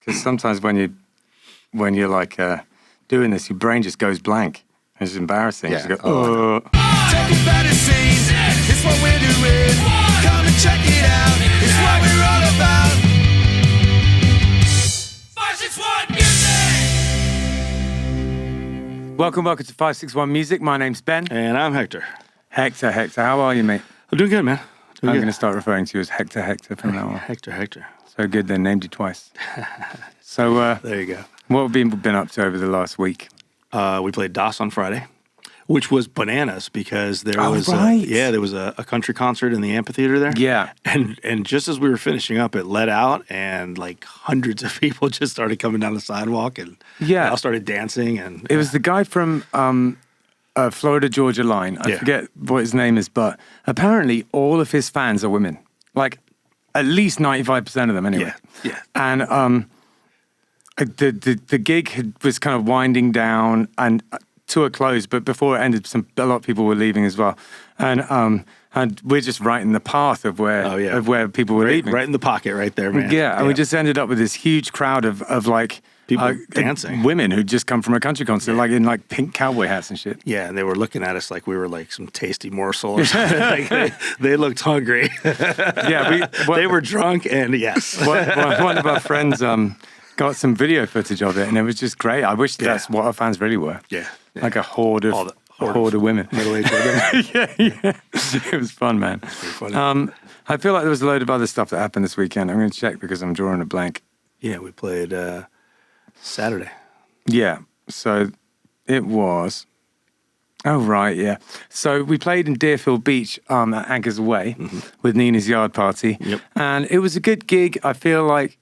Because sometimes when you're like doing this, your brain just goes blank. It's embarrassing. Yeah. You go, oh. Taking better scenes, it's what we're doing. Come and check it out, it's what we're all about. 561 Music! Welcome to 561 Music. My name's Ben. And I'm Hector. Hector, how are you, mate? I'm doing good, man. I'm going to start referring to you as Hector from now on. Hector. So good, they named you twice. So, there you go. what have you been up to over the last week? We played DOS on Friday, which was bananas because there was a country concert in the amphitheater there. Yeah. And just as we were finishing up, it let out and like hundreds of people just started coming down the sidewalk and they all started dancing. And it was the guy from Florida Georgia line. I forget what his name is, but apparently all of his fans are women. Like at least 95% of them anyway. Yeah. And the gig was kind of winding down and to a close, but before it ended, a lot of people were leaving as well. And we're just right in the path of where people were leaving. Right in the pocket right there, man. Yeah, and we just ended up with this huge crowd of like people dancing. Women who'd just come from a country concert, like in like pink cowboy hats and shit. Yeah, and they were looking at us like we were like some tasty morsel or something. Like they looked hungry. They were drunk and one of our friends got some video footage of it, and it was just great. I wish that's what our fans really were. Yeah. Like a horde of women. Middle-aged women. yeah. It was fun, man. Funny. I feel like there was a load of other stuff that happened this weekend. I'm going to check because I'm drawing a blank. Yeah, we played Saturday. Yeah, so it was... Oh, right, yeah. So we played in Deerfield Beach at Anchors Away with Nina's Yard Party. Yep. And it was a good gig. I feel like...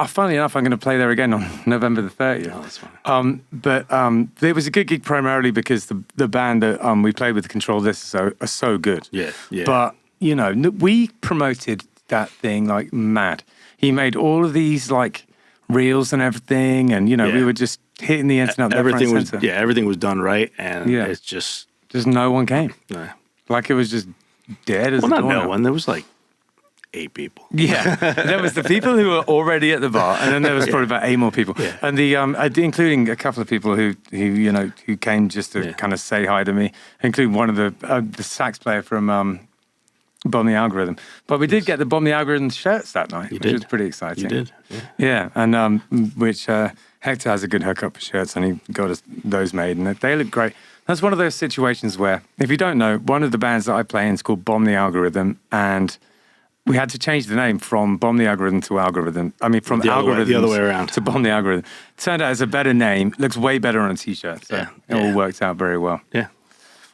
funnily enough, I'm going to play there again on November the 30th. Oh, that's funny. But it was a good gig primarily because the band that we played with, Control This, are so good. Yeah. But, you know, we promoted that thing like mad. He made all of these like reels and everything, and, you know, we were just hitting the internet. Everything was done right, and it's just no one came. No. Like it was just dead as a doornail. Not no one. There was like 8 people. Yeah, there was the people who were already at the bar, and then there was probably about 8 more people, and including a couple of people who came just to kind of say hi to me, including one of the sax player from Bomb the Algorithm. But we did get the Bomb the Algorithm shirts that night, which was pretty exciting. You did, yeah, and which Hector has a good hookup for shirts, and he got us those made, and they look great. That's one of those situations where, if you don't know, one of the bands that I play in is called Bomb the Algorithm, and we had to change the name from Bomb the Algorithm to Algorithm. I mean, from Algorithm the other way around to Bomb the Algorithm. Turned out it's a better name. Looks way better on a t-shirt. So it all worked out very well. Yeah.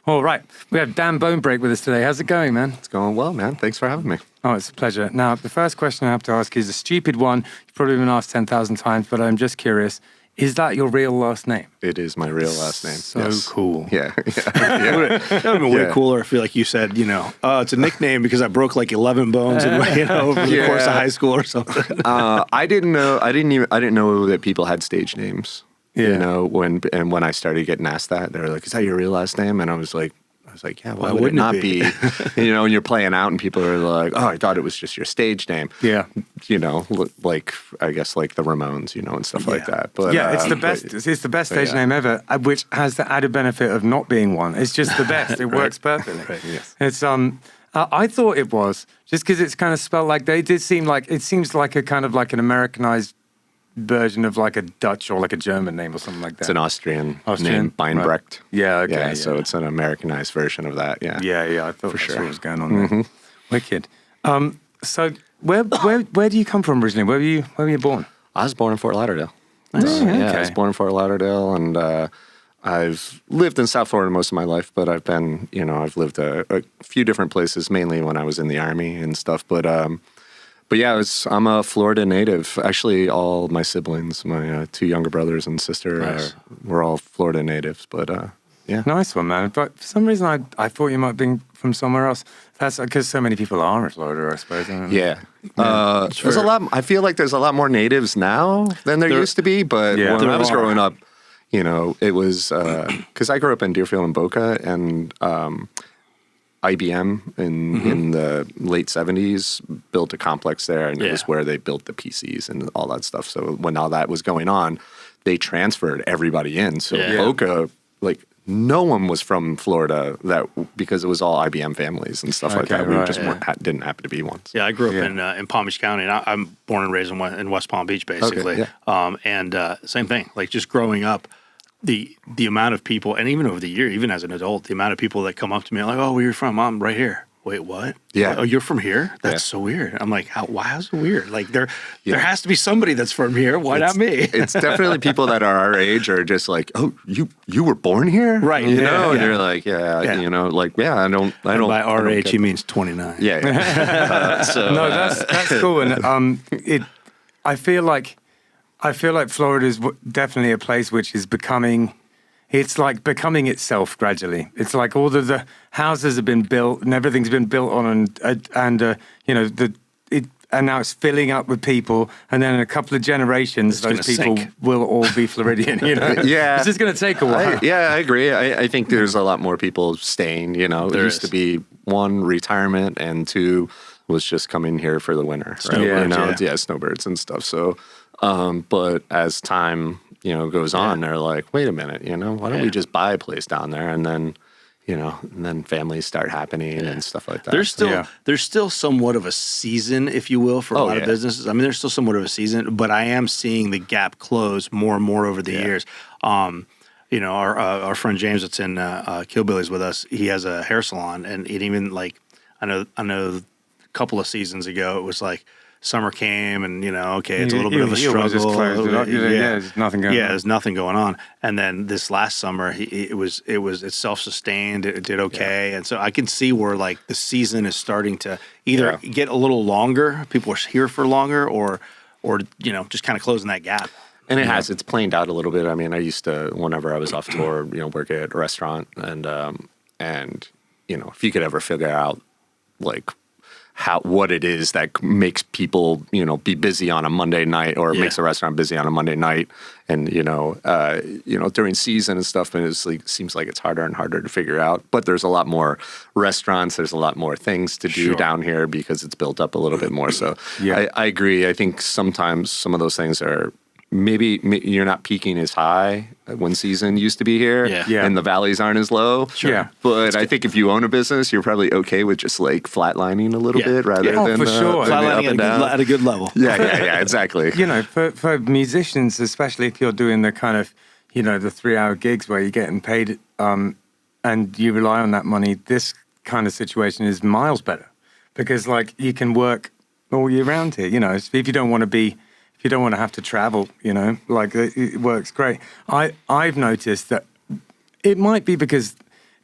All right. We have Dan Bonebrake with us today. How's it going, man? It's going well, man. Thanks for having me. Oh, it's a pleasure. Now, the first question I have to ask is a stupid one. You've probably been asked 10,000 times, but I'm just curious. Is that your real last name? It is my real last name. So cool. Yeah. That would have been way cooler if, like you said, it's a nickname because I broke like 11 bones over the course of high school or something. I didn't know that people had stage names. Yeah. You know, when I started getting asked that, they were like, "Is that your real last name?" And I was like, "Yeah, why would it not be?" And you're playing out, and people are like, "Oh, I thought it was just your stage name." Yeah. Like I guess like the Ramones, and stuff like that. But it's the best. It's the best stage name ever, which has the added benefit of not being one. It's just the best. It works perfectly. Right, yes. It's I thought it was just because it's kind of spelled like it seems like a kind of like an Americanized version of like a Dutch or like a German name or something like that. It's an Austrian name, Bonebrake. Right. Yeah, okay. Yeah, so it's an Americanized version of that, yeah. Yeah, I thought that's what was going on there. Wicked. So where do you come from originally? Where were you born? I was born in Fort Lauderdale. Nice. Yeah, I was born in Fort Lauderdale, and I've lived in South Florida most of my life, but I've been, I've lived a few different places, mainly when I was in the Army and stuff, But yeah, I'm a Florida native. Actually, all my siblings, my 2 younger brothers and sister, we're all Florida natives. But yeah, nice one, man. But for some reason, I thought you might be from somewhere else. That's because so many people are in Florida, I suppose. Yeah. There's a lot. I feel like there's a lot more natives now than there used to be. But when I was growing up, it was because I grew up in Deerfield and Boca, and IBM in the late 70s built a complex there, and it was where they built the PCs and all that stuff. So when all that was going on, they transferred everybody in. So Boca, like, no one was from Florida because it was all IBM families and stuff like that. We just didn't happen to be ones. Yeah, I grew up in Palm Beach County, and I'm born and raised in West Palm Beach, basically. And same thing, like just growing up, the amount of people, and even over the year, even as an adult, the amount of people that come up to me like, "Oh, where are you from?" "I'm right here." "Wait, what?" Yeah. "Oh, you're from here?" That's so weird. I'm like, why is it weird? Like there has to be somebody that's from here. Why not me? It's definitely people that are our age are just like, "Oh, you were born here?" Right. You know, and you're like, you know, like, I don't. And by our age, he means 29. Yeah. So no, that's cool. And I feel like Florida is definitely a place which is becoming. It's like becoming itself gradually. It's like all the houses have been built and everything's been built on, and you know, and now it's filling up with people. And then in a couple of generations, those people will all be Floridian. You know, it's just going to take a while. I agree. I think there's a lot more people staying. You know, there used to be 1, retirement, and 2 was just coming here for the winter. Right? Snowbirds and stuff. So, but as time goes on, they're like, wait a minute, why don't we just buy a place down there? And then, and then families start happening and stuff like that. There's still somewhat of a season, if you will, for a lot of businesses. I mean, there's still somewhat of a season, but I am seeing the gap close more and more over the years. Our friend James that's in Killbillies with us, he has a hair salon, and it even like, I know a couple of seasons ago, it was like, summer came, and it's a little bit of a struggle. There's nothing going on. There's nothing going on. And then this last summer, it's self-sustained. It did okay, and so I can see where like the season is starting to either get a little longer. People are here for longer, or just kind of closing that gap. And it's planed out a little bit. I mean, I used to, whenever I was off tour, work at a restaurant, and if you could ever figure out like what it is that makes people, be busy on a Monday night, or makes a restaurant busy on a Monday night, and during season and stuff, and it's like, seems like it's harder and harder to figure out. But there's a lot more restaurants, there's a lot more things to do down here because it's built up a little bit more. So I agree. I think sometimes some of those things are maybe you're not peaking as high when season used to be here, and the valleys aren't as low. But I think if you own a business, you're probably okay with just like flatlining a little bit rather than for sure. Flatlining at a good level. Yeah, exactly. For musicians, especially if you're doing the kind of, the 3-hour gigs where you're getting paid and you rely on that money, this kind of situation is miles better because like you can work all year round here. If you don't want to have to travel, like it works great. I've noticed that it might be because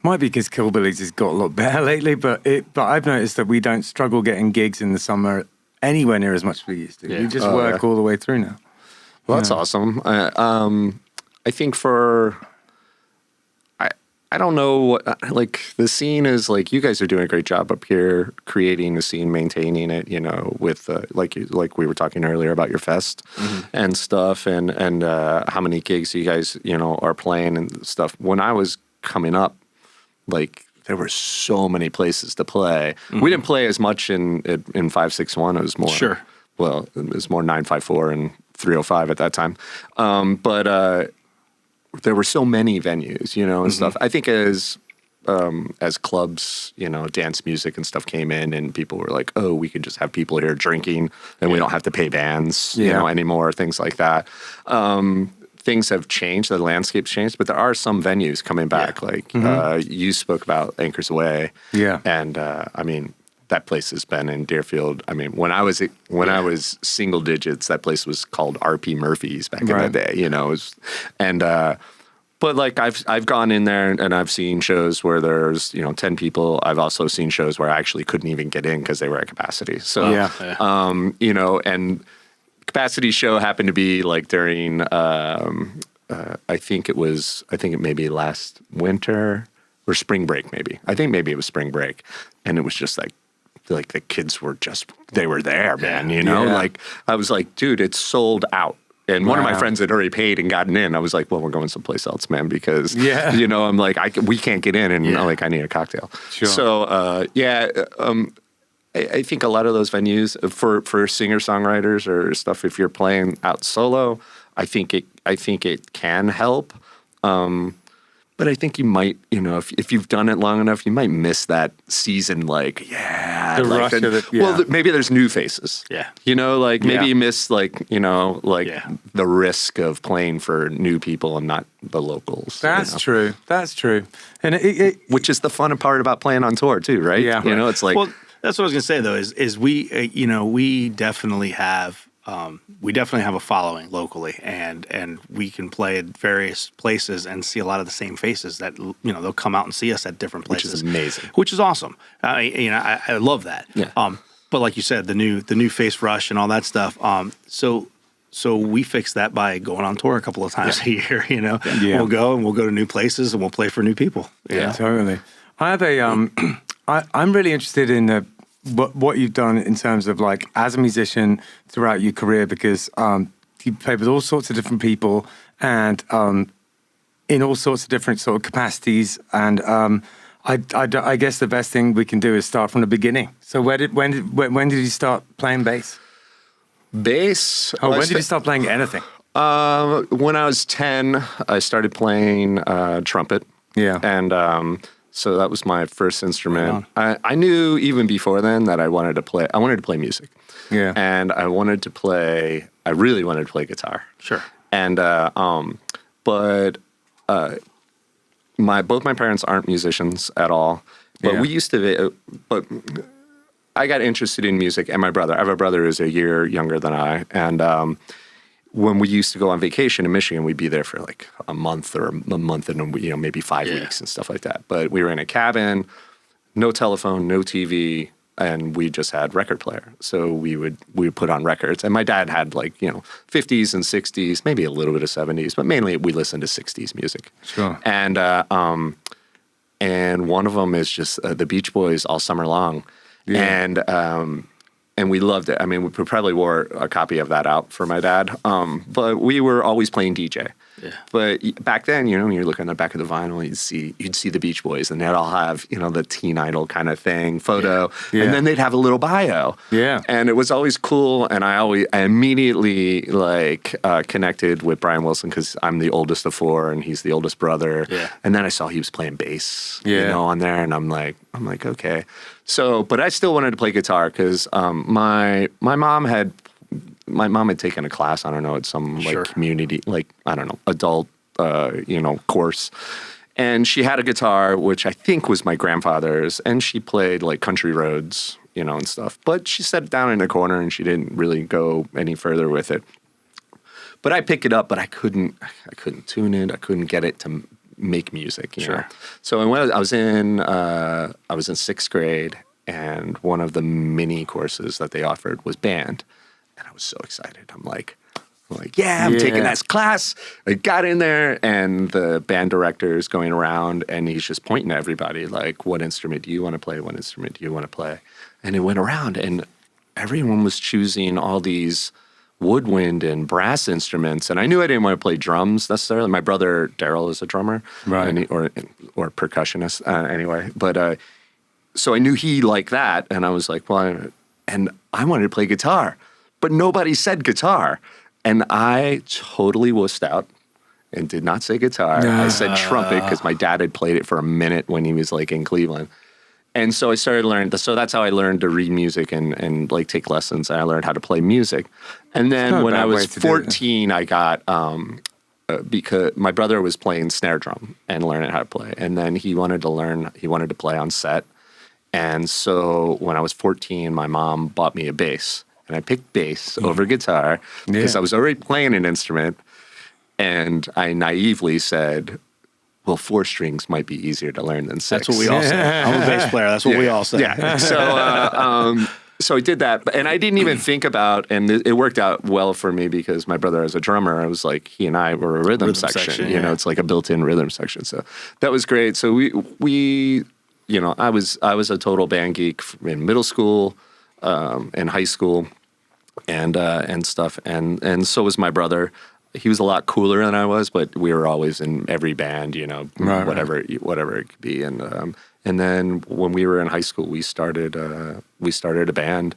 Killbillies has got a lot better lately, but I've noticed that we don't struggle getting gigs in the summer anywhere near as much as we used to. We just work all the way through now. Well, that's awesome. I think I don't know what, like, the scene is, like, you guys are doing a great job up here creating the scene, maintaining it, with, like we were talking earlier about your fest and stuff, and how many gigs you guys, are playing and stuff. When I was coming up, like, there were so many places to play. We didn't play as much in 561. It was more, well, it was more 954 and 305 at that time. But there were so many venues, and stuff. I think as clubs, dance music and stuff came in, and people were like, "Oh, we could just have people here drinking, and we don't have to pay bands, anymore." Things like that. Things have changed. The landscape's changed, but there are some venues coming back. Like you spoke about Anchors Away, and I mean, that place has been in Deerfield. I mean, when I was single digits, that place was called RP Murphy's back in the day. But like I've gone in there and I've seen shows where there's 10 people. I've also seen shows where I actually couldn't even get in because they were at capacity. So and capacity show happened to be like during I think it may be last winter or spring break maybe. I think maybe it was spring break, and it was just like the kids were they were there, man, like I was like, dude, it's sold out. And one of my Wow. friends had already paid and gotten in. I was like, well, we're going someplace else, man, because, Yeah. you know, I'm like, we can't get in, and Yeah. like, I need a cocktail. Sure. So, I think a lot of those venues for singer-songwriters or stuff, if you're playing out solo, I think it can help. But I think you might, you know, if you've done it long enough, you might miss that season. Like, The like rush of it, yeah. Well, maybe there's new faces. Yeah. You know, like maybe Yeah. you miss like, you know, like Yeah. the risk of playing for new people and not the locals. you That's know? true. That's true. And it Which is the fun part about playing on tour too, right? Yeah. You know, it's like, Well, that's what I was gonna say though. Is we you know we definitely have a following locally, and we can play at various places and see a lot of the same faces that you know they'll come out and see us at different which places, is amazing. which is awesome. You know, I love that. Yeah. But like you said, the new face rush and all that stuff. So we fix that by going on tour a couple of times a year. You know, Yeah. we'll go to new places and we'll play for new people. you know? Totally. I have a I'm really interested in what you've done in terms of like as a musician throughout your career, because you played with all sorts of different people and in all sorts of different sort of capacities. And I guess the best thing we can do is start from the beginning. So when did you start playing bass? Bass. Oh, when did you start playing anything? When I was 10, I started playing trumpet. Yeah. And so that was my first instrument. I knew even before then that I wanted to play music. Yeah. And I really wanted to play guitar. Sure. And but both my parents aren't musicians at all. But Yeah. we used to. But I got interested in music, and I have a brother who's a year younger than I, and when we used to go on vacation in Michigan, we'd be there for like a month and maybe 5 weeks and stuff like that. But we were in a cabin, no telephone, no TV, and we just had record player. So we would put on records, and my dad had like 50s and 60s, maybe a little bit of 70s, but mainly we listened to 60s music. Sure. And one of them is just the Beach Boys all summer long, and we loved it. I mean, we probably wore a copy of that out for my dad. But we were always playing DJ. Yeah. But back then, when you're looking at the back of the vinyl, you'd see the Beach Boys, and they'd all have, the teen idol kind of thing, photo, Yeah. and then they'd have a little bio. Yeah. And it was always cool, and I immediately connected with Brian Wilson because I'm the oldest of four, and he's the oldest brother. Yeah. And then I saw he was playing bass, Yeah. on there, and I'm like, okay. So, but I still wanted to play guitar because my mom had taken a class, I don't know, at some community, adult, course. And she had a guitar, which I think was my grandfather's, and she played like country roads, and stuff. But she set it down in a corner and she didn't really go any further with it. But I picked it up, but I couldn't tune it. I couldn't get it to make music, you know. So when I was in sixth grade, and one of the mini courses that they offered was band, and I was so excited. I'm like, I'm taking this class. I got in there, and the band director is going around, and he's just pointing at everybody, like, what instrument do you want to play? What instrument do you want to play? And it went around, and everyone was choosing all these woodwind and brass instruments, and I knew I didn't want to play drums necessarily. My brother Daryl is a drummer, right, and or percussionist anyway. But so I knew he liked that, and I was like, and I wanted to play guitar, but nobody said guitar, and I totally wussed out and did not say guitar. I said trumpet because my dad had played it for a minute when he was like in Cleveland. And so I started learning. So that's how I learned to read music and like take lessons. And I learned how to play music. And then when I was 14, I got because my brother was playing snare drum and learning how to play. And then he wanted to play on set. And so when I was 14, my mom bought me a bass, and I picked bass over guitar because I was already playing an instrument. And I naively said, well, 4 strings might be easier to learn than 6. That's what we all say. I'm a bass player. That's what we all say. Yeah. So I did that, and I didn't even think about, and it worked out well for me because my brother is a drummer. I was like, he and I were a rhythm section. It's like a built-in rhythm section. So that was great. So we I was a total band geek in middle school, in high school. and stuff. And so was my brother. He was a lot cooler than I was, but we were always in every band, you know, whatever it could be. And then when we were in high school, we started a band.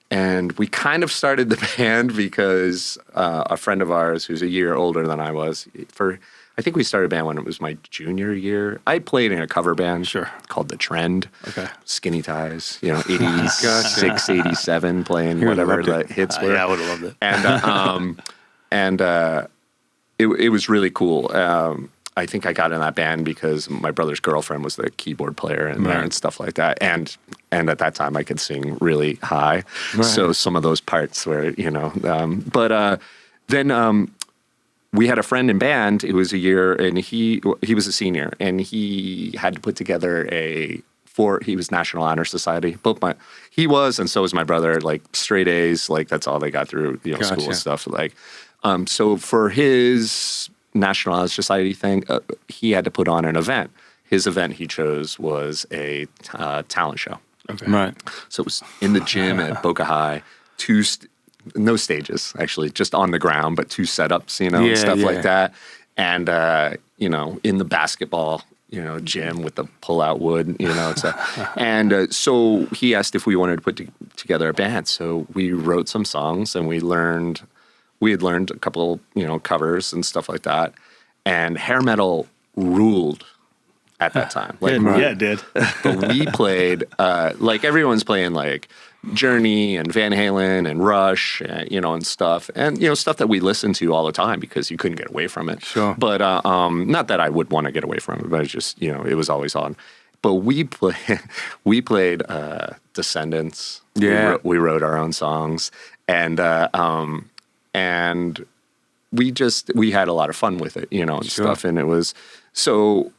And we kind of started the band because a friend of ours who's a year older than I was, I think we started a band when it was my junior year. I played in a cover band called The Trend. Okay. Skinny ties, you know, 86, 87, playing whatever the hits were. Yeah, I would have loved it. And it was really cool. I think I got in that band because my brother's girlfriend was the keyboard player in there and stuff like that. And at that time I could sing really high. Right. So some of those parts were, you know, then we had a friend in band who was a year, and he was a senior, and he had to put together he was National Honor Society. He was, and so was my brother, like straight A's, like that's all they got through, you know, school and stuff. Like, so for his National Honor Society thing, he had to put on an event. His event he chose was a talent show. Okay. Right. So it was in the gym at Boca High, no stages, actually, just on the ground, but 2 setups, you know, and stuff like that. And, you know, in the basketball, you know, gym with the pull-out wood, you know. And so he asked if we wanted to put together a band. So we wrote some songs, and we had learned a couple, you know, covers and stuff like that. And hair metal ruled at that time. Like, yeah, it did. But we played, like everyone's playing like Journey and Van Halen and Rush, you know, and stuff. And, you know, stuff that we listened to all the time because you couldn't get away from it. Sure. But not that I would want to get away from it, but it's just, you know, it was always on. But we played Descendants. Yeah. We wrote our own songs. And we had a lot of fun with it, you know, and stuff. And it was, so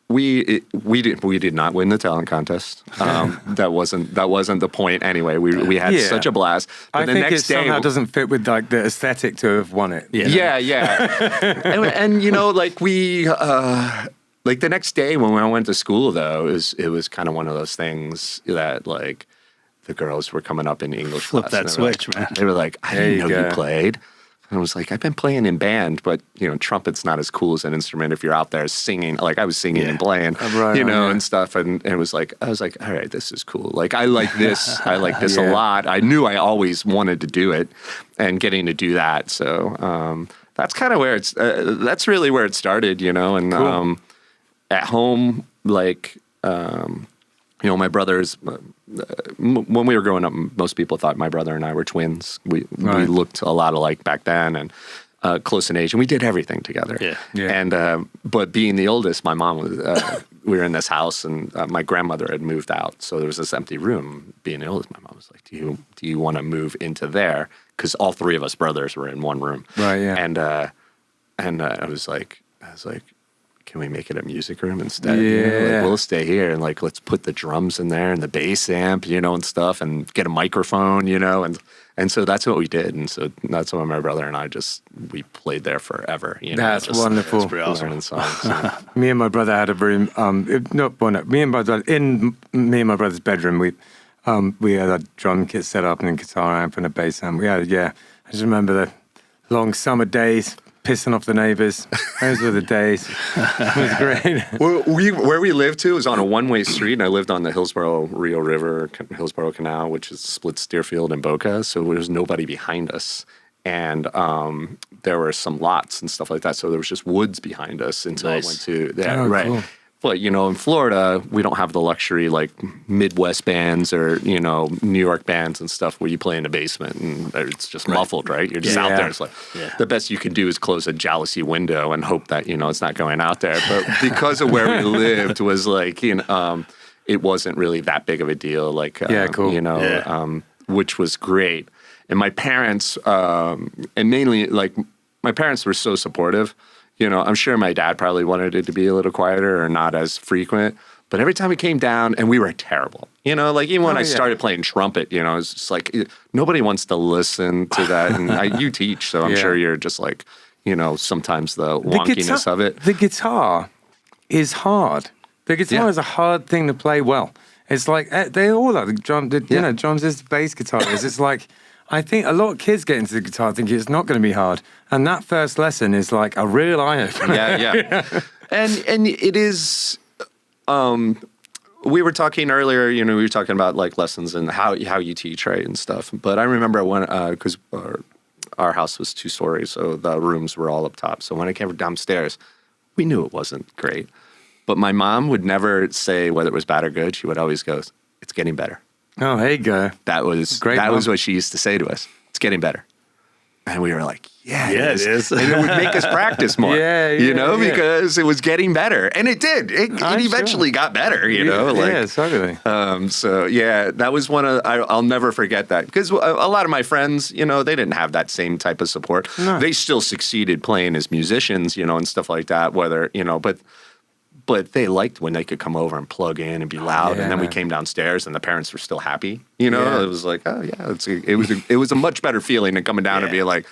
we did not win the talent contest. That wasn't the point anyway. We had such a blast. But I think it somehow doesn't fit with like the aesthetic to have won it. Yeah. and you know, like like the next day when I went to school though, it was kind of one of those things that like, the girls were coming up in English Flip class. that switch, man. They were like, I didn't know you played. And I was like, I've been playing in band, but, you know, trumpet's not as cool as an instrument if you're out there singing. Like, I was singing and playing, you know, and stuff. And it was like, I was like, all right, this is cool. Like, I like this. I like this a lot. I knew I always wanted to do it and getting to do that. So that's kind of where that's really where it started, you know. And at home, like, you know, my brothers, when we were growing up, most people thought my brother and I were twins. We looked a lot alike back then and close in age, and we did everything together. Yeah. And but being the oldest, my mom was, we were in this house, and my grandmother had moved out. So there was this empty room. Being the oldest, my mom was like, do you want to move into there? Because all 3 of us brothers were in one room. Right, yeah. And I was like, can we make it a music room instead? Yeah. You know, like, we'll stay here and like, let's put the drums in there and the bass amp, you know, and stuff, and get a microphone, you know, and so that's what we did. And so that's when my brother and I we played there forever. You know, that's wonderful. That's pretty awesome. Songs, Me and my brother had a room. Me and my brother in me and my brother's bedroom. We had a drum kit set up and a guitar amp and a bass amp. I just remember the long summer days. Pissing off the neighbors. Those were the days. It was great. Where we lived too was on a one-way street, and I lived on the Hillsborough-Rio River, Hillsborough Canal, which splits Deerfield and Boca. So there was nobody behind us, and there were some lots and stuff like that. So there was just woods behind us until I went to that. Oh, right. Cool. But, you know, in Florida, we don't have the luxury like Midwest bands or, you know, New York bands and stuff where you play in the basement and it's just muffled, right? You're just out there. It's like the best you can do is close a jalousie window and hope that, you know, it's not going out there. But because of where we lived was like, you know, it wasn't really that big of a deal. Like, cool. You know, which was great. And my parents, and mainly like my parents were so supportive. You know, I'm sure my dad probably wanted it to be a little quieter or not as frequent. But every time we came down, and we were terrible. You know, like even when I started playing trumpet, you know, it's just like nobody wants to listen to that. And you teach, so I'm sure you're just like, you know, sometimes the wonkiness of it. The guitar is hard. The guitar is a hard thing to play well. It's like they all are. The drum, you know, drums is the bass guitar is. It's like I think a lot of kids get into the guitar thinking it's not going to be hard. And that first lesson is like a real eye-opener. Yeah. And it is, we were talking earlier, we were talking about like lessons and how you teach, right, and stuff. But I remember when, because our house was 2 stories, so the rooms were all up top. So when I came downstairs, we knew it wasn't great. But my mom would never say whether it was bad or good. She would always go, "It's getting better." Oh, there you go. That was Great that mom. was what she used to say to us. It's getting better. And we were like, yeah, it is. And it would make us practice more, because it was getting better. And it did. It eventually got better, Yeah, totally. So, yeah, that was I'll never forget that. Because a lot of my friends, they didn't have that same type of support. No. They still succeeded playing as musicians, and stuff like that, but they liked when they could come over and plug in and be loud. And then we came downstairs and the parents were still happy. It was like, oh yeah, it was a much better feeling than coming down and being like,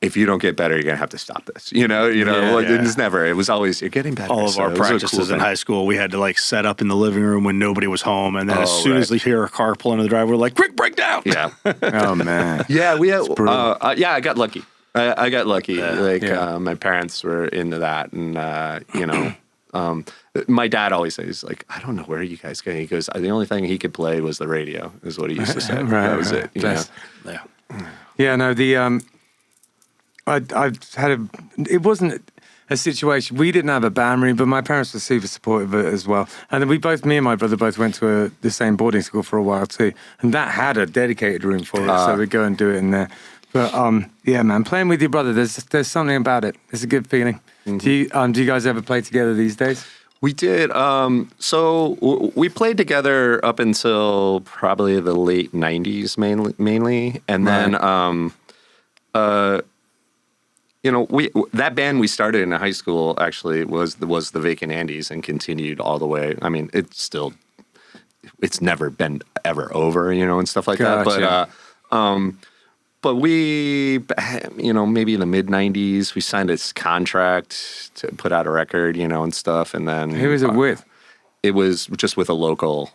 if you don't get better, you're gonna have to stop this. It was never. It was always, you're getting better. All of our practices in high school, we had to like set up in the living room when nobody was home, and then as soon as we hear a car pull into the driveway, we're like, quick breakdown. Yeah. Oh man. Yeah, we had. I got lucky. I got lucky. My parents were into that, and my dad always says, like, I don't know where you guys go. He goes, the only thing he could play was the radio, is what he used to say. That was it. Yeah, no, I've had it wasn't a situation, we didn't have a band room, but my parents were super supportive of it as well. And then me and my brother both went to the same boarding school for a while too. And that had a dedicated room for us, so we'd go and do it in there. But yeah, man, playing with your brother, there's something about it. It's a good feeling. Mm-hmm. Do you guys ever play together these days? We did. So we played together up until probably the late 90s mainly. And then, that band we started in high school actually was the Vacant Andes and continued all the way. I mean, it's never been ever over, and stuff like that. But we, maybe in the mid 90s, we signed this contract to put out a record, and stuff. And then who was it with? It was just with a local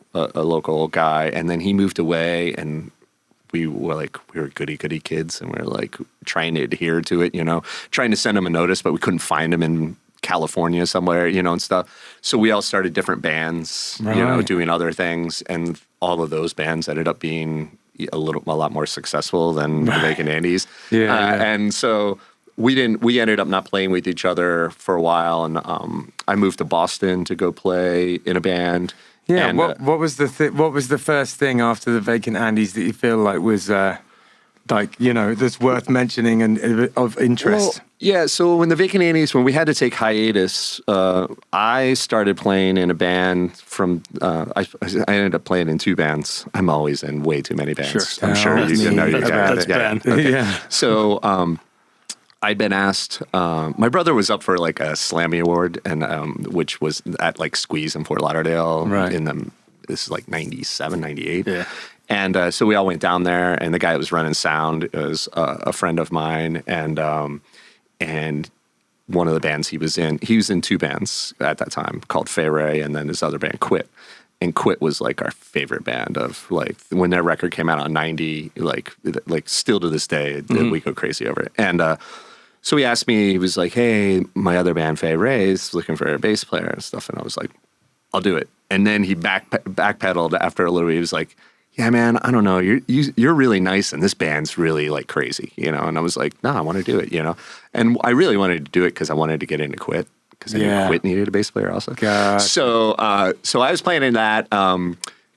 guy. And then he moved away, and we were goody kids, and we were like trying to adhere to it, trying to send him a notice, but we couldn't find him in California somewhere, and stuff. So we all started different bands, doing other things, and all of those bands ended up being a lot more successful than the Vacant Andes. And so we ended up not playing with each other for a while, and I moved to Boston to go play in a band. Yeah. And, what was the first thing after the Vacant Andes that you feel like was that's worth mentioning and of interest? Well, yeah, so when the Vacant Andes, when we had to take hiatus, I started playing in a band from, I ended up playing in 2 bands. I'm always in way too many bands. Sure. I'm sure you know you That's guys. Yeah. So I'd been asked, my brother was up for like a Slammy Award, and which was at like Squeeze in Fort Lauderdale this is like 97, 98. Yeah. And so we all went down there, and the guy that was running sound was a friend of mine, and one of the bands he was in 2 bands at that time called Fay Ray, and then this other band, Quit. And Quit was like our favorite band of like when their record came out on 90, like still to this day, we go crazy over it. And so he asked me, he was like, hey, my other band, Fay Ray, is looking for a bass player and stuff. And I was like, I'll do it. And then he backpedaled after a little bit. He was like, yeah, man, I don't know. You're really nice, and this band's really like crazy, And I was like, no, I want to do it, And I really wanted to do it because I wanted to get into Quit, because I knew Quit needed a bass player also. God. So I was playing in that.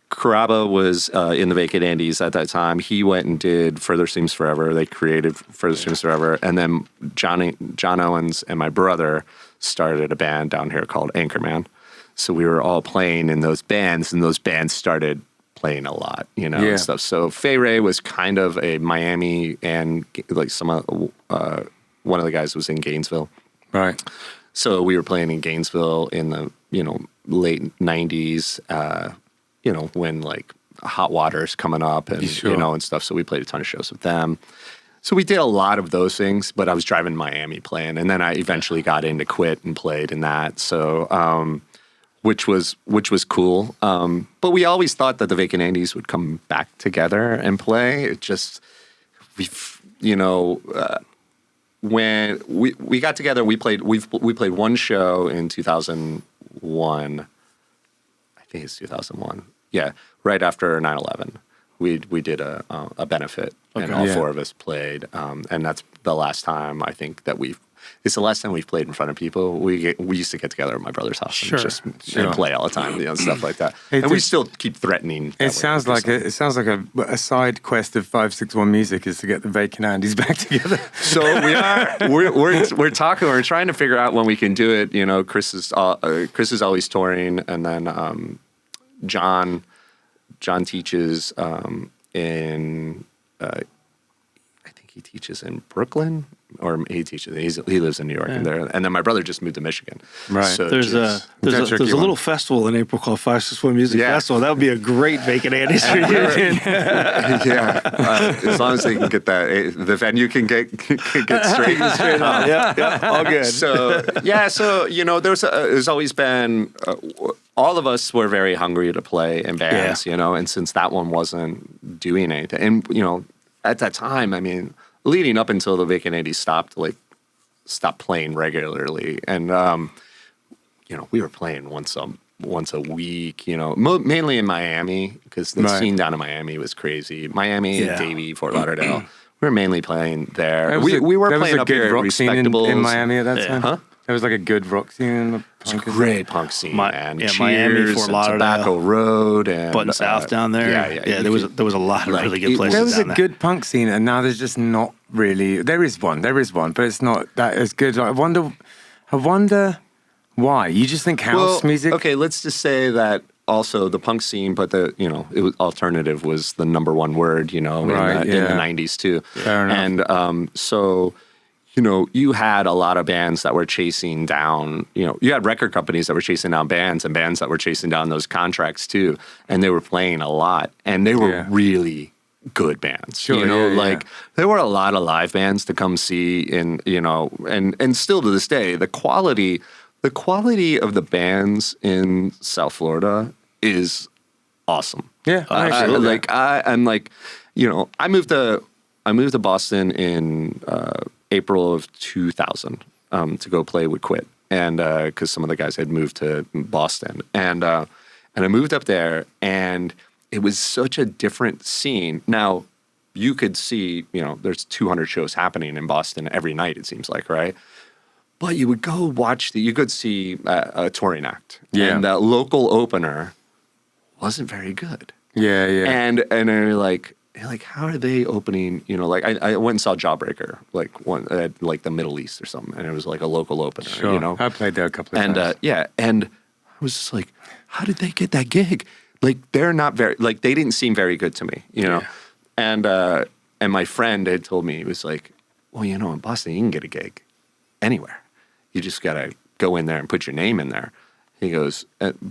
Kava was in the Vacant Andes at that time. He went and did Further Seems Forever. They created Further Seems Forever, and then John Owens and my brother started a band down here called Anchorman. So we were all playing in those bands, and those bands started playing a lot, and stuff. So Fay Ray was kind of a Miami, and like one of the guys was in Gainesville. Right. So we were playing in Gainesville in the, late 90s, when like Hot Water's coming up and, and stuff. So we played a ton of shows with them. So we did a lot of those things, but I was driving Miami playing. And then I eventually got into Quit and played in that. So, which was cool. But we always thought that the Vacant Andes would come back together and play. when we got together, we played one show in 2001. I think it's 2001. Yeah, right after 9/11. We did a benefit, and all four of us played, and that's the last time I think that it's the last time we've played in front of people. We used to get together at my brother's house and play all the time, stuff like that. And we still keep threatening. It sounds like a side quest of 561 Music is to get the Vacant Andes back together. So we're talking. We're trying to figure out when we can do it. Chris is always touring, and then John teaches in. I think he teaches in Brooklyn. Or he teaches. He lives in New York, and then my brother just moved to Michigan. Right. So there's a little festival in April called 561 Music Festival. That would be a great Vacant Andes reunion. As long as they can get that, the venue can get straight up. Yeah, all good. So there's always been. All of us were very hungry to play in bands, and since that one wasn't doing anything, and at that time, I mean. Leading up until the Vacant Andes stopped playing regularly, and we were playing once a week, mainly in Miami because the scene down in Miami was crazy. Miami, Davie, Fort Lauderdale, we were mainly playing there. We were playing up here at Respectables in Miami at that time. Huh? There was like a good rock scene in the It's a great punk scene, man. Cheers, Miami, Fort Lauderdale, Tobacco Road, and Button South down there. Yeah. There was a lot of really good places. There was down a good punk scene, and now there's just not really. There is one, but it's not that as good. I wonder why. You just think house music? Okay, let's just say that. Also, the punk scene, but alternative was the number one word, in the 90s too. Fair enough. And so. You had a lot of bands that were chasing down, you had record companies that were chasing down bands and bands that were chasing down those contracts too. And they were playing a lot and they were really good bands. Sure, there were a lot of live bands to come see and still to this day, the quality of the bands in South Florida is awesome. Yeah, absolutely. I moved to Boston in April of 2000 to go play with Quit, and because some of the guys had moved to Boston, and I moved up there, and it was such a different scene. Now, you could see, there's 200 shows happening in Boston every night. It seems like, right? But you would go watch you could see a touring act, and that local opener wasn't very good. Yeah. And you're like, how are they opening? I went and saw Jawbreaker, the Middle East or something, and it was like a local opener. Sure. I played there a couple of times. And I was just like, how did they get that gig? They're not very they didn't seem very good to me, And my friend had told me, he was like, well, in Boston you can get a gig anywhere. You just gotta go in there and put your name in there. He goes,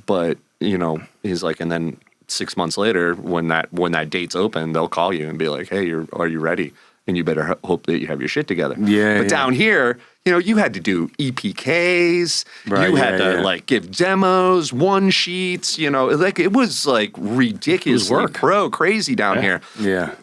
but he's like, and then 6 months later, when that date's open, they'll call you and be like, "Hey, are you ready?" And you better hope that you have your shit together. But down here, you had to do EPKs. Right, you had to give demos, one sheets. It was ridiculously crazy down here. Yeah.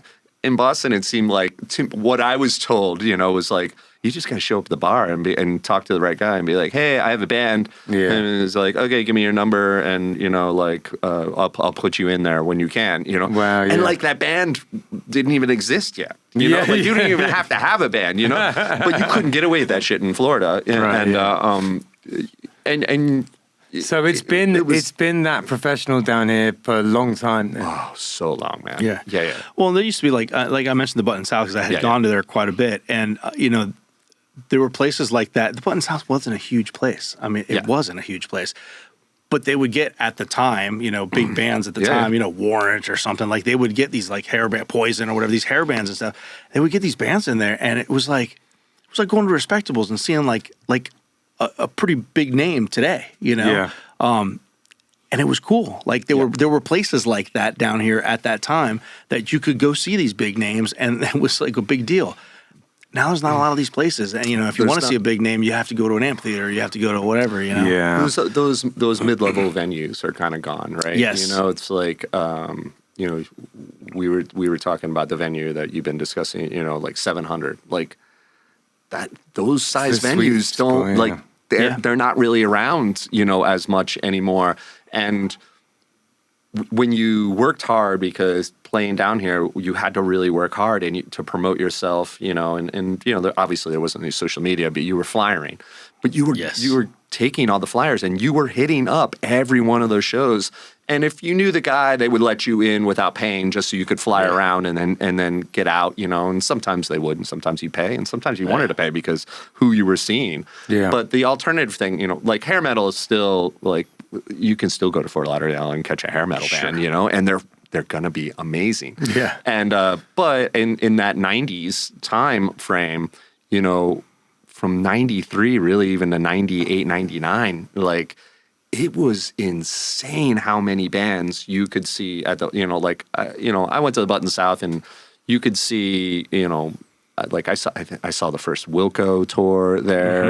In Boston, it seemed like what I was told, was like, you just gotta show up at the bar and talk to the right guy and be like, hey, I have a band. Yeah. And it's like, okay, give me your number and I'll put you in there when you can. Wow, yeah. And that band didn't even exist yet. You didn't even have to have a band, but you couldn't get away with that shit in Florida. So it's been that professional down here for a long time. Oh, so long, man. Yeah. Well, there used to be like I mentioned the Button South because I had gone to there quite a bit, and there were places like that. The Button South wasn't a huge place. I mean, it wasn't a huge place, but they would get at the time, big bands at the time, Warrant or something. They would get these hair band, Poison or whatever, these hair bands and stuff. They would get these bands in there, and it was like going to Respectables and seeing a pretty big name today, and it was cool. There were places like that down here at that time that you could go see these big names, and it was a big deal. Now there's not a lot of these places, and if you want to see a big name, you have to go to an amphitheater, you have to go to whatever. Those mid-level venues are kind of gone, right? Yes. It's we were talking about the venue that you've been discussing, like 700, like that, those size venues don't like, they're not really around, as much anymore. And when you worked hard, because playing down here, you had to really work hard and to promote yourself, and obviously there wasn't any social media, but you were flyering, but you were taking all the flyers and you were hitting up every one of those shows. And if you knew the guy, they would let you in without paying, just so you could fly around and then get out, and sometimes they would, and sometimes you pay, and sometimes you wanted to pay because who you were seeing. Yeah. But the alternative thing, like hair metal is still like, you can still go to Fort Lauderdale and catch a hair metal band, and they're gonna be amazing. Yeah. And but in that 90s time frame, from 93 really even to 98, 99, like it was insane how many bands you could see at the, I went to the Button South and you could see, like I saw the first Wilco tour there,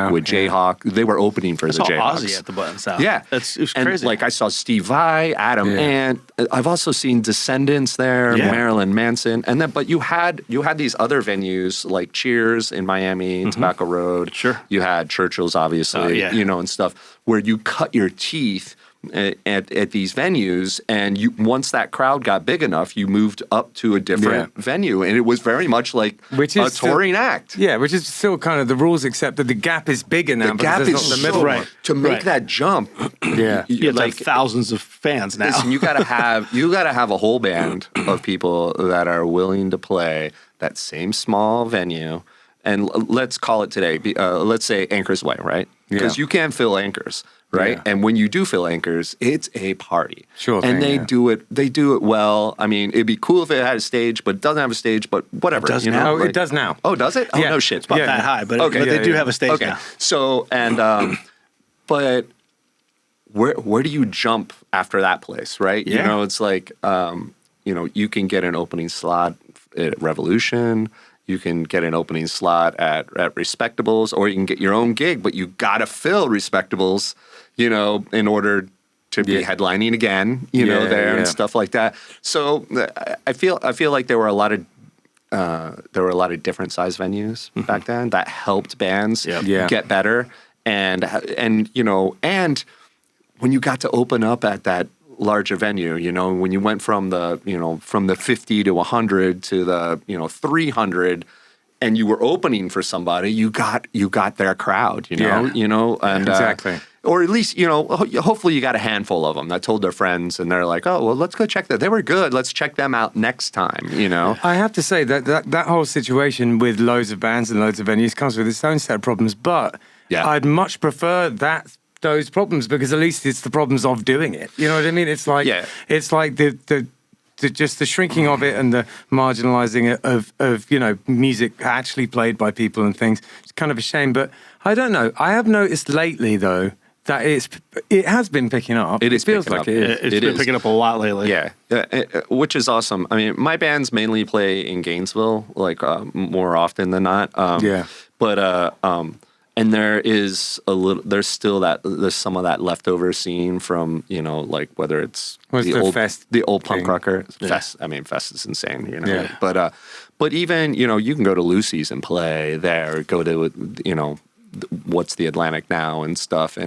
with Jayhawk. They were opening for the Jayhawks. Ozzy at the Button South. Yeah, it was crazy. Like I saw Steve Vai, Adam Ant. I've also seen Descendants there, Marilyn Manson, and then but you had these other venues like Cheers in Miami, Tobacco Road. Sure, you had Churchill's obviously, and stuff where you cut your teeth at these venues, and once that crowd got big enough, you moved up to a different venue, and it was very much like a touring act. Yeah, which is still kind of the rules, except that the gap is bigger now. The gap is not the middle right to make that jump. You like thousands of fans now. Listen, you gotta have a whole band of people that are willing to play that same small venue. And let's call it today. Let's say Anchors Way, right? Because you can't fill Anchors. Right. Yeah. And when you do fill Anchors, it's a party. Sure. And they do it well. I mean, it'd be cool if it had a stage, but it doesn't have a stage, but whatever. It does now. Like, it does now. Oh, does it? Oh, no shit. It's not that high, but they do have a stage now. So, and, but where do you jump after that place, right? Yeah. It's like, you can get an opening slot at Revolution. You can get an opening slot at Respectables, or you can get your own gig, but you got to fill Respectables, in order to be headlining again, and stuff like that. So I feel like there were a lot of different size venues back then that helped bands get better, and when you got to open up at that larger venue, when you went from the 50 to 100 to the 300, and you were opening for somebody, you got their crowd, and exactly. Or at least, hopefully you got a handful of them that told their friends, and they're like, oh, well, let's go check that. They were good. Let's check them out next time, I have to say that whole situation with loads of bands and loads of venues comes with its own set of problems, but I'd much prefer those problems, because at least it's the problems of doing it. You know what I mean? It's like just the shrinking of it and the marginalizing of music actually played by people and things. It's kind of a shame, but I don't know. I have noticed lately though that it has been picking up. It feels like it is. It's been picking up a lot lately. Yeah, which is awesome. I mean, my bands mainly play in Gainesville, like more often than not. But and there's some of that leftover scene from, like whether it's the old punk rocker Fest. I mean, Fest is insane, Yeah. But even, you can go to Lucy's and play there, go to, what's the Atlantic now and stuff.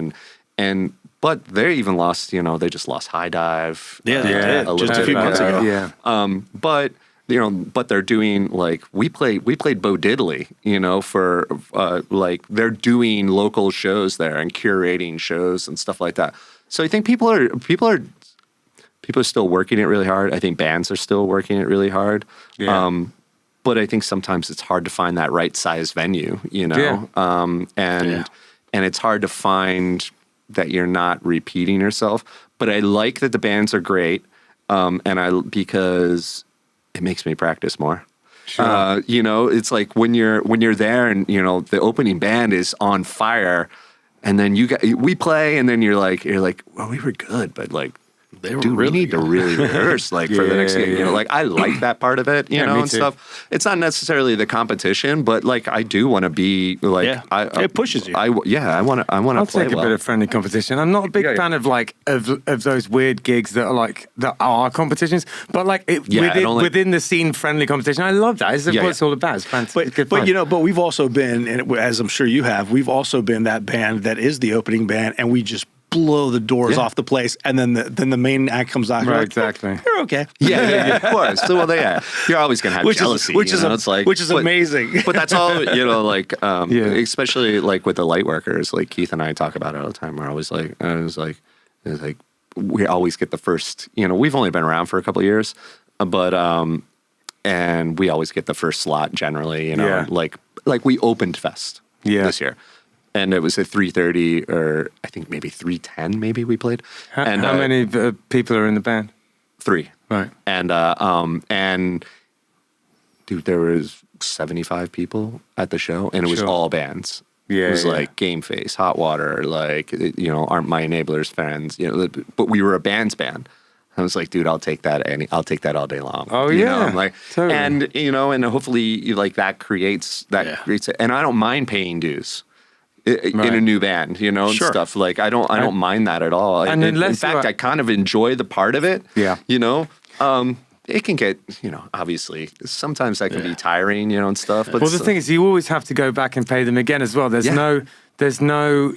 But they even lost, they just lost High Dive. Yeah, they did. Just a few months ago. Yeah. But they're doing like we played Bo Diddley, for like they're doing local shows there and curating shows and stuff like that. So I think people are still working it really hard. I think bands are still working it really hard. Yeah. But I think sometimes it's hard to find that right size venue, Yeah. And it's hard to find that you're not repeating yourself. But I like that the bands are great, because it makes me practice more. Sure. It's like when you're there and the opening band is on fire, and then we play, and then you're like, well, we were good, but like they were dude, really we need to really rehearse like for the next gig. You know, like I like that part of it, you know, me and too. stuff. It's not necessarily the competition, but like I do want to be like, it pushes you. I want to I'll play take a well. bit of friendly competition. I'm not a big fan of like of those weird gigs that are competitions, but like within the scene, friendly competition. I love that. It's what it's all about. It's fantastic. But you know, but we've also been, and as I'm sure you have, we've also been that band that is the opening band, and we just blow the doors off the place, and then the main act comes out. Right, like, exactly. You're okay. Yeah, of course. So you're always gonna have jealousy, which is amazing. But that's all, you know, like especially like with the Lightworkers, like Keith and I talk about it all the time. We're always like, we always get the first. You know, we've only been around for a couple of years, but and we always get the first slot generally. You know, like we opened Fest this year. And it was at 3:30, or I think maybe 3:10. Maybe we played. How many people are in the band? 3. Right. And dude, there was 75 people at the show, and it was all bands. Yeah, it was like Game Face, Hot Water, like, you know, Aren't My Enablers Friends. You know, but we were a band's band. I was like, dude, I'll take that all day long. Oh, you yeah. know? I'm like, totally. and you know, and hopefully like that creates it. And I don't mind paying dues. In a new band, you know, and stuff like I don't mind that at all. And in fact, I kind of enjoy the part of it. Yeah, you know, it can get, you know, obviously sometimes that can be tiring, you know, and stuff. But the thing is, you always have to go back and pay them again as well. There's no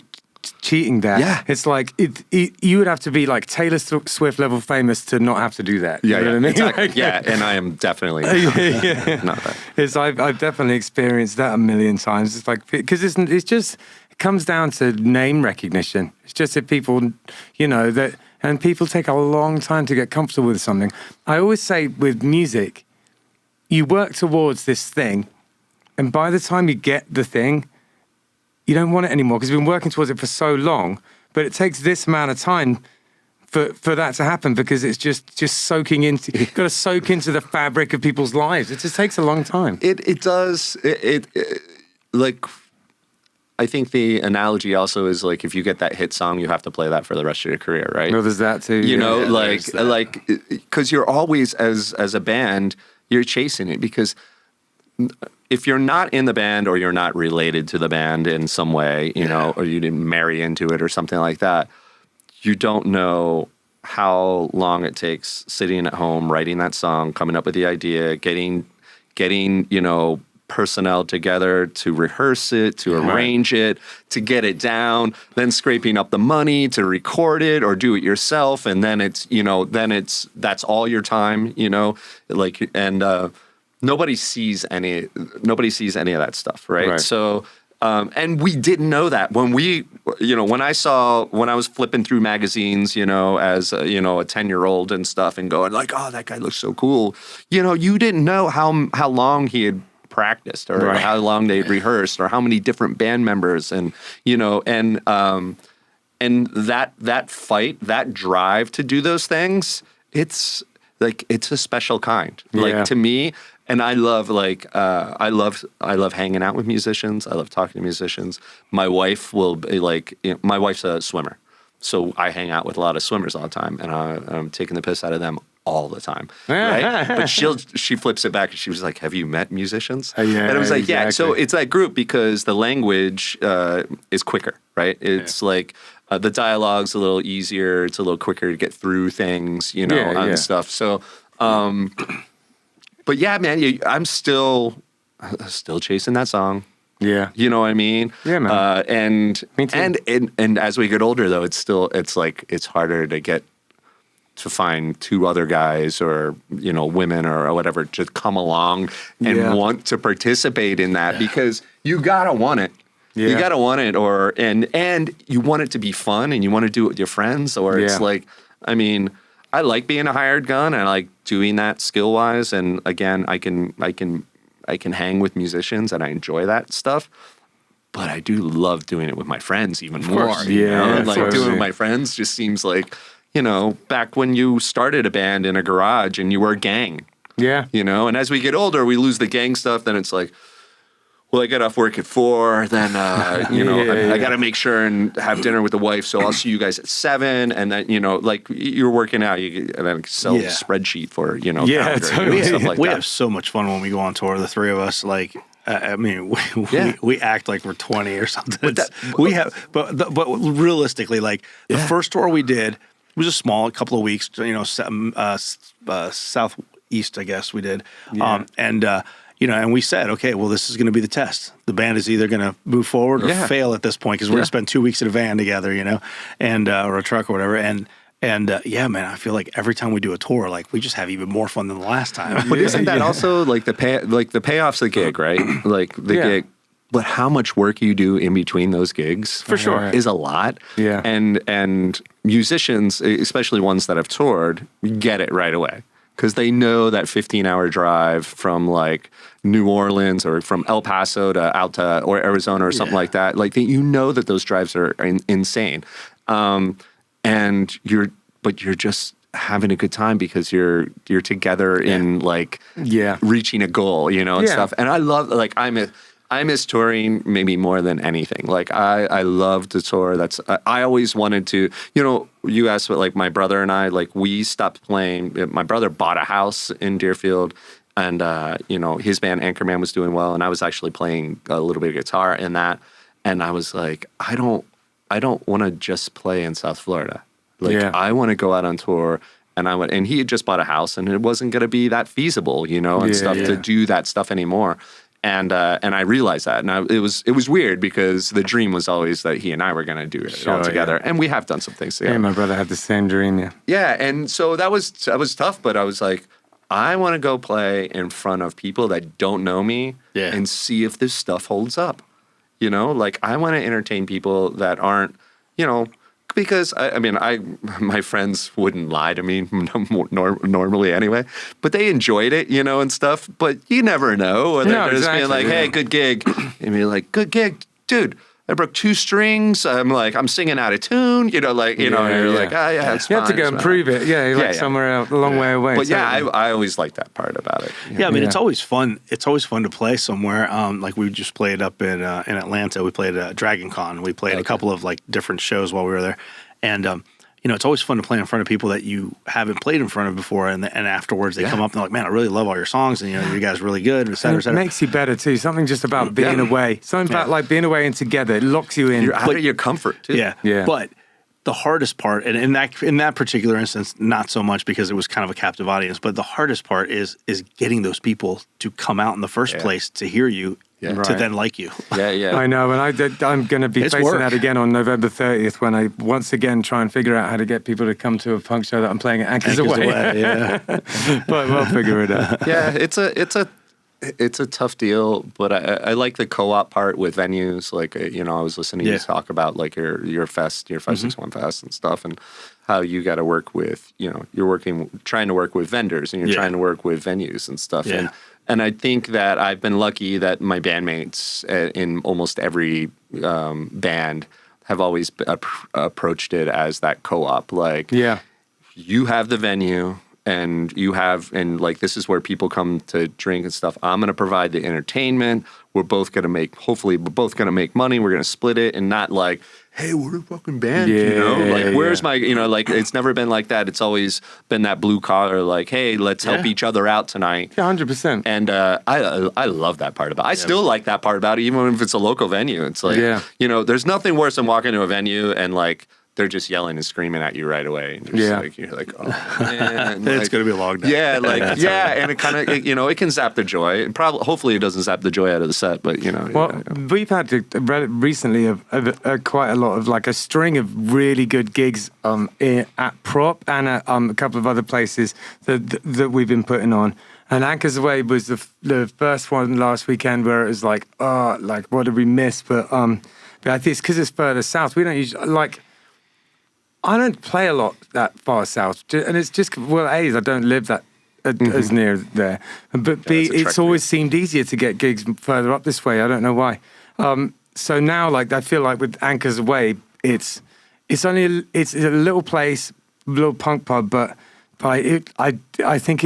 cheating there. Yeah, it's like you would have to be like Taylor Swift level famous to not have to do that. Yeah, you know what I mean? Exactly. Like, yeah, and I am definitely not that. I've definitely experienced that a million times. It's like because it's just it comes down to name recognition. It's just that people, you know, that and people take a long time to get comfortable with something. I always say with music, you work towards this thing, and by the time you get the thing, you don't want it anymore because you've been working towards it for so long. But it takes this amount of time for that to happen because it's just soaking into. You've got to soak into the fabric of people's lives. It just takes a long time. It does. It like. I think the analogy also is like if you get that hit song, you have to play that for the rest of your career, right? Well, there's that too. You know, like because you're always as a band, you're chasing it because if you're not in the band or you're not related to the band in some way, you know, or you didn't marry into it or something like that, you don't know how long it takes sitting at home, writing that song, coming up with the idea, getting, you know, personnel together to rehearse it, to arrange it, to get it down, then scraping up the money to record it or do it yourself. And then it's, you know, that's all your time, you know, like, and, nobody sees any of that stuff, right? So, and we didn't know that when when I was flipping through magazines, you know, as a 10-year-old and stuff, and going like, oh, that guy looks so cool. You know, you didn't know how long he had practiced or how long they'd rehearsed or how many different band members and, you know, and that fight, that drive to do those things, it's like, it's a special kind. Like to me. And I love I love hanging out with musicians. I love talking to musicians. My wife will be like, you know, my wife's a swimmer, so I hang out with a lot of swimmers all the time, and I'm taking the piss out of them all the time, right? But she flips it back and she was like, "Have you met musicians?" And I was like, exactly. "Yeah." So it's that group because the language is quicker, right? It's like the dialogue's a little easier. It's a little quicker to get through things, you know, and stuff. So. But yeah, man, I'm still chasing that song. Yeah, you know what I mean. Yeah, man. And me too. And as we get older, though, it's harder to find 2 other guys or, you know, women or whatever to come along and want to participate in that because you gotta want it. Yeah. You gotta want it, and you want it to be fun, and you want to do it with your friends, or it's like, I mean. I like being a hired gun, and I like doing that skill wise. And again, I can hang with musicians, and I enjoy that stuff. But I do love doing it with my friends even more. You know? Like doing it with my friends just seems like, you know, back when you started a band in a garage and you were a gang. Yeah. You know, and as we get older, we lose the gang stuff. Then it's like, well, I get off work at 4, then, I got to make sure and have dinner with the wife. So I'll see you guys at 7. And then, like you're working out, and then Excel spreadsheet for, calendar, totally. stuff like We that. have so much fun when we go on tour, the three of us. Like, we act like we're 20 or something. But realistically, like the first tour we did was just small, a couple of weeks, southeast, I guess we did. And we said, okay, well, this is going to be the test. The band is either going to move forward or fail at this point because we're going to spend 2 weeks in a van together, and or a truck or whatever. And man, I feel like every time we do a tour, like we just have even more fun than the last time. But isn't that also like the payoff's the gig, right? Like the gig. But how much work you do in between those gigs, For sure. is a lot. Yeah. And musicians, especially ones that have toured, get it right away because they know that 15-hour drive from like New Orleans or from El Paso to out to or Arizona or something like that. Like that those drives are insane, and you're just having a good time because you're together in like reaching a goal, and stuff. And I love I miss touring maybe more than anything. Like I love to tour. I always wanted to, you asked what like my brother and I, like we stopped playing. My brother bought a house in Deerfield and, his band Anchorman was doing well. And I was actually playing a little bit of guitar in that. And I was like, I don't want to just play in South Florida. Like I want to go out on tour. And he had just bought a house and it wasn't going to be that feasible, to do that stuff anymore. And I realized that, and it was weird because the dream was always that he and I were going to do it all together, and we have done some things together. Yeah, my brother had the same dream. Yeah. Yeah, and so that was tough, but I was like, I want to go play in front of people that don't know me and see if this stuff holds up. Like I want to entertain people that aren't, because my friends wouldn't lie to me normally anyway, but they enjoyed it, and stuff. But you never know. Or they're just being like, "Hey, good gig," and be like, "Good gig, dude. I broke 2 strings. I'm singing out of tune." You're like, it's you fine. have to go and prove it. Yeah, somewhere else, a long way away. But I always like that part about it. Yeah, it's always fun. It's always fun to play somewhere. Like we just played up in Atlanta. We played Dragon Con. We played a couple of like different shows while we were there, and it's always fun to play in front of people that you haven't played in front of before, and afterwards they come up and they're like, "Man, I really love all your songs, and you guys are really good." Et cetera, et cetera. It makes you better too. Something just about being away. Something about like being away and together. It locks you in. You're out of your comfort too. Yeah. But the hardest part, and in that particular instance, not so much because it was kind of a captive audience, but the hardest part is getting those people to come out in the first place to hear you. To then like you. Yeah. I know, and I'm going to be facing that again on November 30th when I once again try and figure out how to get people to come to a punk show that I'm playing at Anchors Away. But we'll figure it out. Yeah, it's a tough deal, but I like the co-op part with venues. Like I was listening to you talk about like your fest, your 561 Fest and stuff, and how you got to work with you're trying to work with vendors and you're trying to work with venues and stuff. Yeah. And I think that I've been lucky that my bandmates in almost every band have always approached it as that co-op. Like, you have the venue and like, this is where people come to drink and stuff. I'm going to provide the entertainment. We're both going to hopefully we're both going to make money. We're going to split it and not like, hey, we're a fucking band, where's my, like, it's never been like that. It's always been that blue collar, like, hey, let's help each other out tonight. 100%. And I love that part about it. I still like that part about it, even if it's a local venue. It's like, there's nothing worse than walking to a venue and like, they're just yelling and screaming at you right away. And you're like, oh, man. It's going to be a long day. Yeah, and it kind of, it can zap the joy. And hopefully it doesn't zap the joy out of the set, but, Well, we've had recently quite a lot of, like, a string of really good gigs at Prop and at a couple of other places that we've been putting on. And Anchors Away was the first one last weekend where it was like, oh, like, what did we miss? But I think it's because it's further south. We don't usually, like... I don't play a lot that far south, and it's just, well, A, I don't live that as near there, but B, it's always seemed easier to get gigs further up this way. I don't know why. So now, like, I feel like with Anchors Away, it's a little place, little punk pub, but I think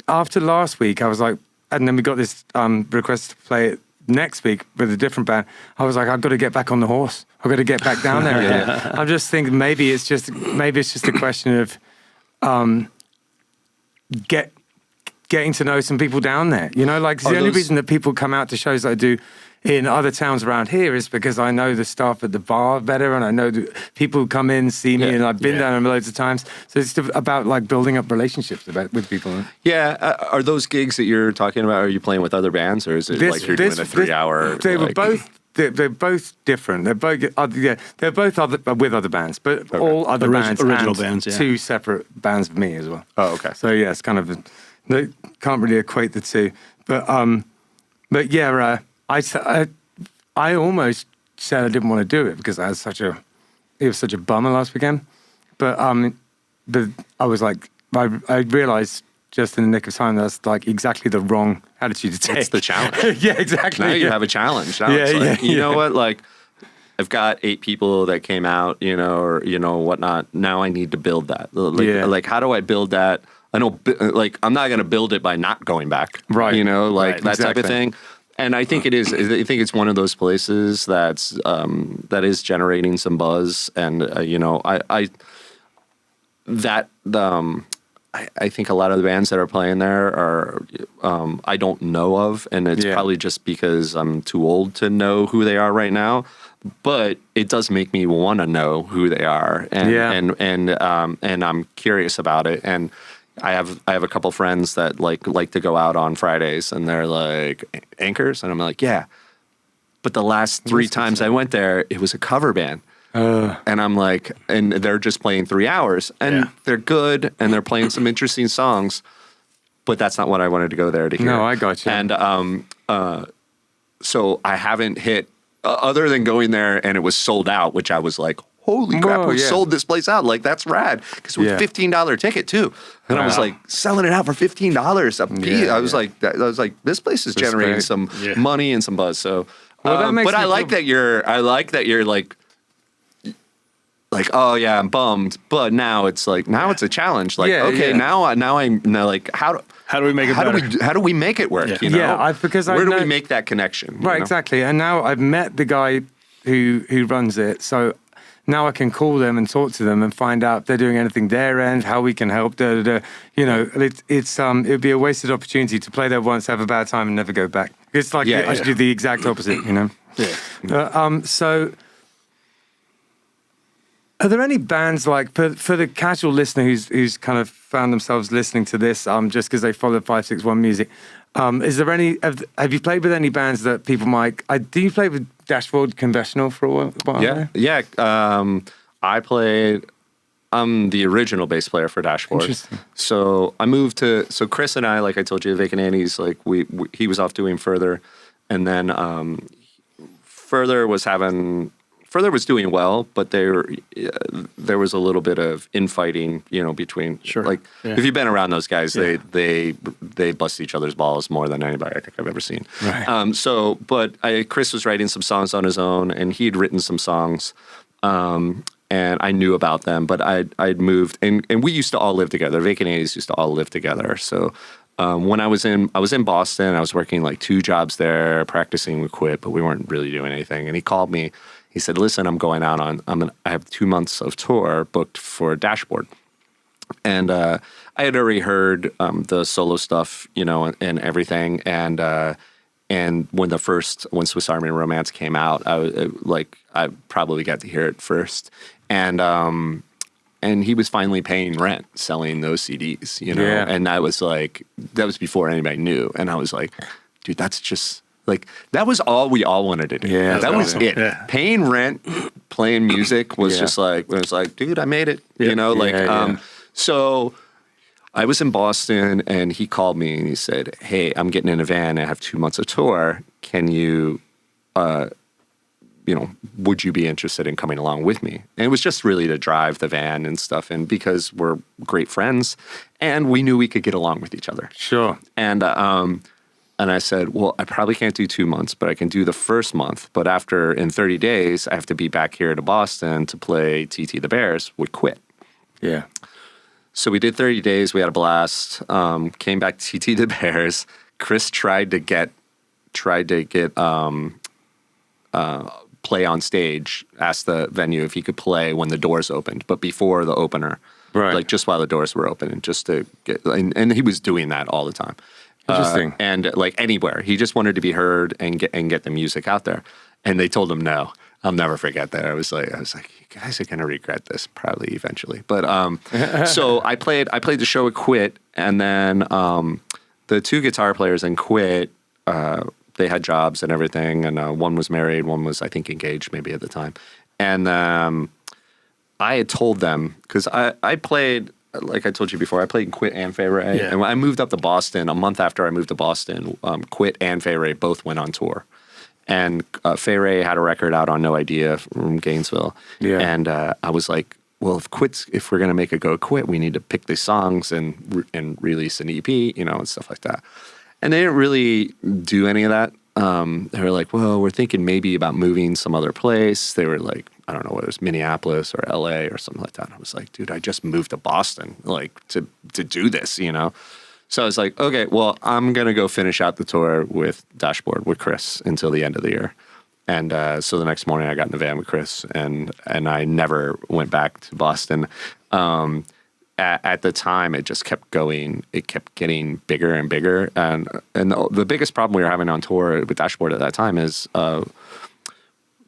after last week, I was like, and then we got this request to play it next week with a different band. I was like, I've got to get back on the horse. I've got to get back down there again. I'm just thinking maybe it's just a question of getting to know some people down there. You know, like the only reason that people come out to shows that I do in other towns around here is because I know the staff at the bar better, and I know the people who come in, see me, and I've been down there loads of times. So it's about like building up relationships with people. Yeah. Are those gigs that you're talking about, are you playing with other bands, or is it like you're doing a 3-hour? They're both different. They're both with other bands, but all other bands, original and bands, two separate bands of me as well. Oh, okay. So yeah, it's kind of they can't really equate the two, but yeah, I almost said I didn't want to do it because it was such a bummer last weekend, but I was like, I realized just in the nick of time that's like exactly the wrong attitude to take. It's the challenge. Yeah, exactly. Now you have a challenge. Now it's like, you know what, like, I've got 8 people that came out, you know, or, you know, whatnot. Now I need to build that. Like, how do I build that? I know, like, I'm not going to build it by not going back. Right. You know, like Right, that exactly. type of thing. And I think it is. I think it's one of those places that's that is generating some buzz. And you know, I think a lot of the bands that are playing there are I don't know of, and it's probably just because I'm too old to know who they are right now. But it does make me want to know who they are, and I'm curious about it. And I have a couple friends that like to go out on Fridays, and they're like, Anchors, and I'm like, yeah. But the last 3 times I went there, it was a cover band. And I'm like, and they're just playing 3 hours, and they're good, and they're playing some interesting songs, but that's not what I wanted to go there to hear. No, I got you. And so I haven't hit, other than going there and it was sold out, which I was like, holy crap, we sold this place out. Like, that's rad. Because it was a $15 ticket too. And I was like, selling it out for $15 a piece. I was like, this place is generating some money and some buzz. So, that makes but I like that you're like, oh yeah, I'm bummed. But now it's like, now it's a challenge. Like, now I'm like, how do we make it better? How do we make it work? You know? Where do we make that connection? Right, you know? exactly. And now I've met the guy who runs it. So now I can call them and talk to them and find out if they're doing anything their end, how we can help. You know, it'd be a wasted opportunity to play there once, have a bad time, and never go back. It's like I should do the exact opposite. You know. So, are there any bands like for the casual listener who's kind of found themselves listening to this just because they follow 561 music? Is there any? Have you played with any bands that people might? Do you play with Dashboard Comfessional for a while? Yeah. I played. I'm the original bass player for Dashboard. Interesting. So I moved to. So Chris and I, like I told you, Vacant Annie's, like he was off doing Further, and then Further was doing well, but there was a little bit of infighting, you know, between if you've been around those guys, they bust each other's balls more than anybody I think I've ever seen. Right. Chris was writing some songs on his own, and he'd written some songs, and I knew about them, but I'd moved, and we used to all live together. Vacant Annie's used to all live together. So when I was in Boston, I was working like 2 jobs there, practicing. We quit, but we weren't really doing anything. And he called me. He said, listen, I'm going out I have 2 months of tour booked for Dashboard. And I had already heard the solo stuff, you know, and everything. And when Swiss Army Romance came out, I probably got to hear it first. And he was finally paying rent selling those CDs, you know. And that was before anybody knew. And I was like, dude, that's just... Like, that was all we all wanted to do. Yeah, that was awesome. it. Yeah. Paying rent, playing music was just like, it was like, dude, I made it. You know, so I was in Boston, and he called me and he said, hey, I'm getting in a van. I have 2 months of tour. Can you, would you be interested in coming along with me? And it was just really to drive the van and stuff. And because we're great friends and we knew we could get along with each other. Sure. And I said, well, I probably can't do 2 months, but I can do the first month. But in 30 days, I have to be back here to Boston to play TT the Bears. Would quit. Yeah. So we did 30 days. We had a blast. Came back to TT the Bears. Chris tried to get play on stage, asked the venue if he could play when the doors opened, but before the opener, Right. like just while the doors were open, and just to get, and he was doing that all the time. Interesting. And like anywhere, he just wanted to be heard and get the music out there. And they told him no. I'll never forget that. I was like, you guys are gonna regret this probably eventually. But so I played the show at Quit, and then the two guitar players in Quit, they had jobs and everything, and one was married, one was I think engaged maybe at the time, and I had told them because I played. Like I told you before, I played in Quit and Fay Ray. Yeah. And when I moved up to Boston, a month after I moved to Boston, Quit and Fay Ray both went on tour. And Fay Ray had a record out on No Idea from Gainesville. Yeah. And I was like, well, if we're going to make a go Quit, we need to pick these songs and release an EP, and stuff like that. And they didn't really do any of that. They were like, well, we're thinking maybe about moving some other place. They were like, I don't know whether it was Minneapolis or LA or something like that. And I was like, dude, I just moved to Boston, like to do this, So I was like, okay, well, I'm going to go finish out the tour with Dashboard with Chris until the end of the year. And so the next morning I got in the van with Chris and I never went back to Boston. At the time, it just kept going. It kept getting bigger and bigger. And the biggest problem we were having on tour with Dashboard at that time is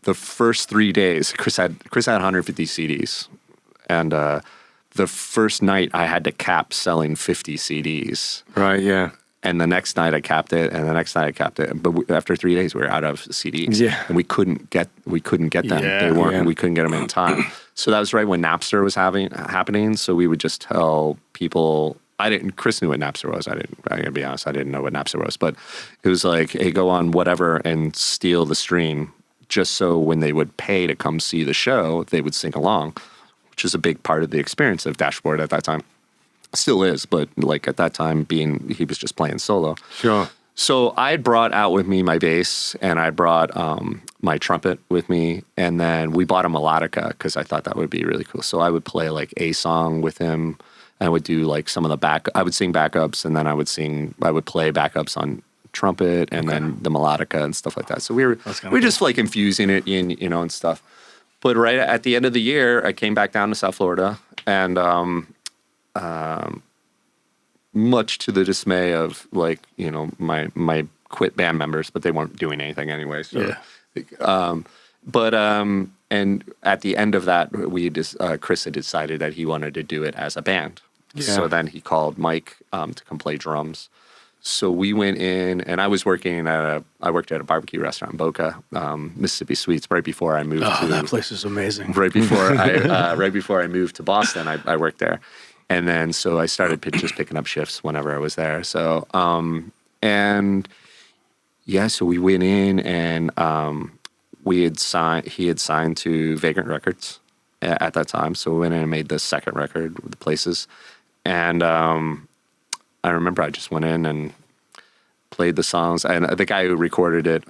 the first 3 days, Chris had 150 CDs. And the first night I had to cap selling 50 CDs. Right, yeah. And the next night I capped it, and the next night I capped it. But after 3 days, we were out of CDs. Yeah. And we couldn't get them. Yeah. They weren't. Yeah. We couldn't get them in time. So that was right when Napster was happening. So we would just tell people. Chris knew what Napster was. I gotta be honest, I didn't know what Napster was. But it was like, hey, go on whatever and steal the stream, just so when they would pay to come see the show, they would sing along, which is a big part of the experience of Dashboard at that time. Still is, but like at that time, he was just playing solo. Sure. So I brought out with me my bass, and I brought my trumpet with me, and then we bought a melodica because I thought that would be really cool. So I would play like a song with him, and I would do like some of the I would sing backups, and then I would play backups on trumpet, and then the melodica and stuff like that. So we were just like infusing it in, and stuff. But right at the end of the year, I came back down to South Florida, and much to the dismay of like, my Quit band members, but they weren't doing anything anyway. So, and at the end of that, Chris had decided that he wanted to do it as a band. Yeah. So then he called Mike to come play drums. So we went in, and I worked at a barbecue restaurant in Boca, Mississippi Sweets, right before I moved to. That place is amazing. Right before I moved to Boston, I worked there. And then, so I started just picking up shifts whenever I was there. So, so we went in, and he had signed to Vagrant Records at that time. So we went in and made the second record with the Places. And I remember I just went in and played the songs. And the guy who recorded it,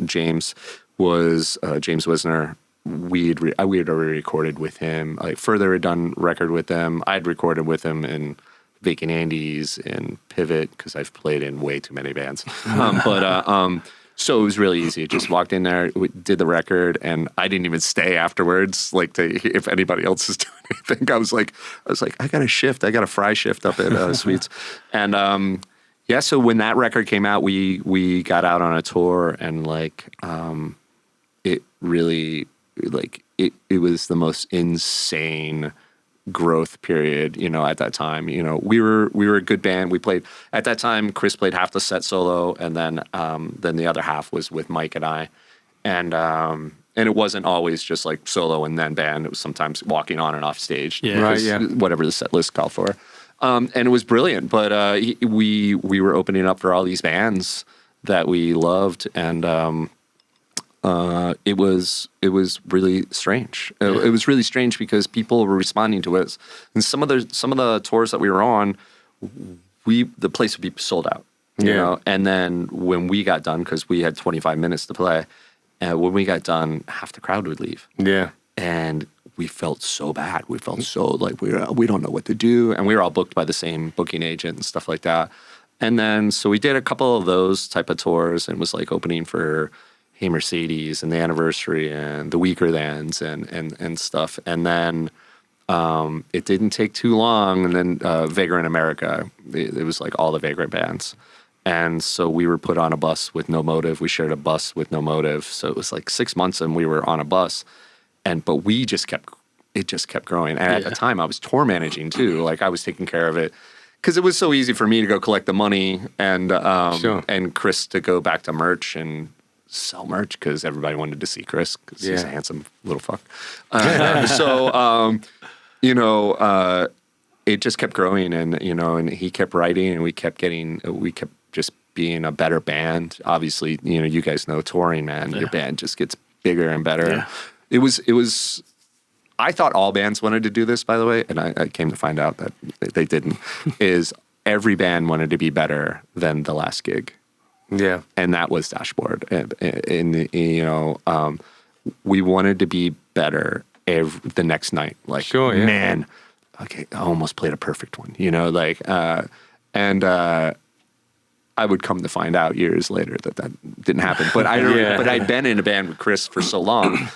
James Wisner. We'd already recorded with him. Like Further had done record with them. I'd recorded with him in Vacant Andes and Pivot because I've played in way too many bands. So it was really easy. Just walked in there, we did the record, and I didn't even stay afterwards. Like if anybody else is doing anything, I was like, I got a shift. I got a fry shift up at Sweets, and So when that record came out, we got out on a tour, and it really. It was the most insane growth period, at that time. We were a good band. We played at that time. Chris played half the set solo, and then the other half was with Mike and I, and it wasn't always just like solo and then band. It was sometimes walking on and off stage, whatever the set list called for, and it was brilliant. But we were opening up for all these bands that we loved, and it was really strange. It was really strange because people were responding to us, and some of the tours that we were on, the place would be sold out. You know? And then when we got done, because we had 25 minutes to play, when we got done, half the crowd would leave. Yeah, and we felt so bad. We felt so like we don't know what to do, and we were all booked by the same booking agent and stuff like that. And then, so we did a couple of those type of tours and was like opening for Hey Mercedes and The Anniversary and The Weaker Thans and stuff. And then it didn't take too long. And then Vagrant America, it was like all the Vagrant bands. And so we were put on a bus with No Motive. We shared a bus with No Motive. So it was like 6 months and we were on a bus. But it just kept growing. And at the time I was tour managing too. Like I was taking care of it. Because it was so easy for me to go collect the money and Chris to go back to merch and sell merch because everybody wanted to see Chris because he's a handsome little fuck. It just kept growing and he kept writing and we kept just being a better band. Obviously, you guys know touring, man. Your band just gets bigger and better. Yeah. It was. I thought all bands wanted to do this, by the way, and I came to find out that they didn't. Is every band wanted to be better than the last gig. Yeah. And that was Dashboard. And we wanted to be better the next night. Like, sure, yeah. Man, okay, I almost played a perfect one, I would come to find out years later that didn't happen. But but I'd been in a band with Chris for so long.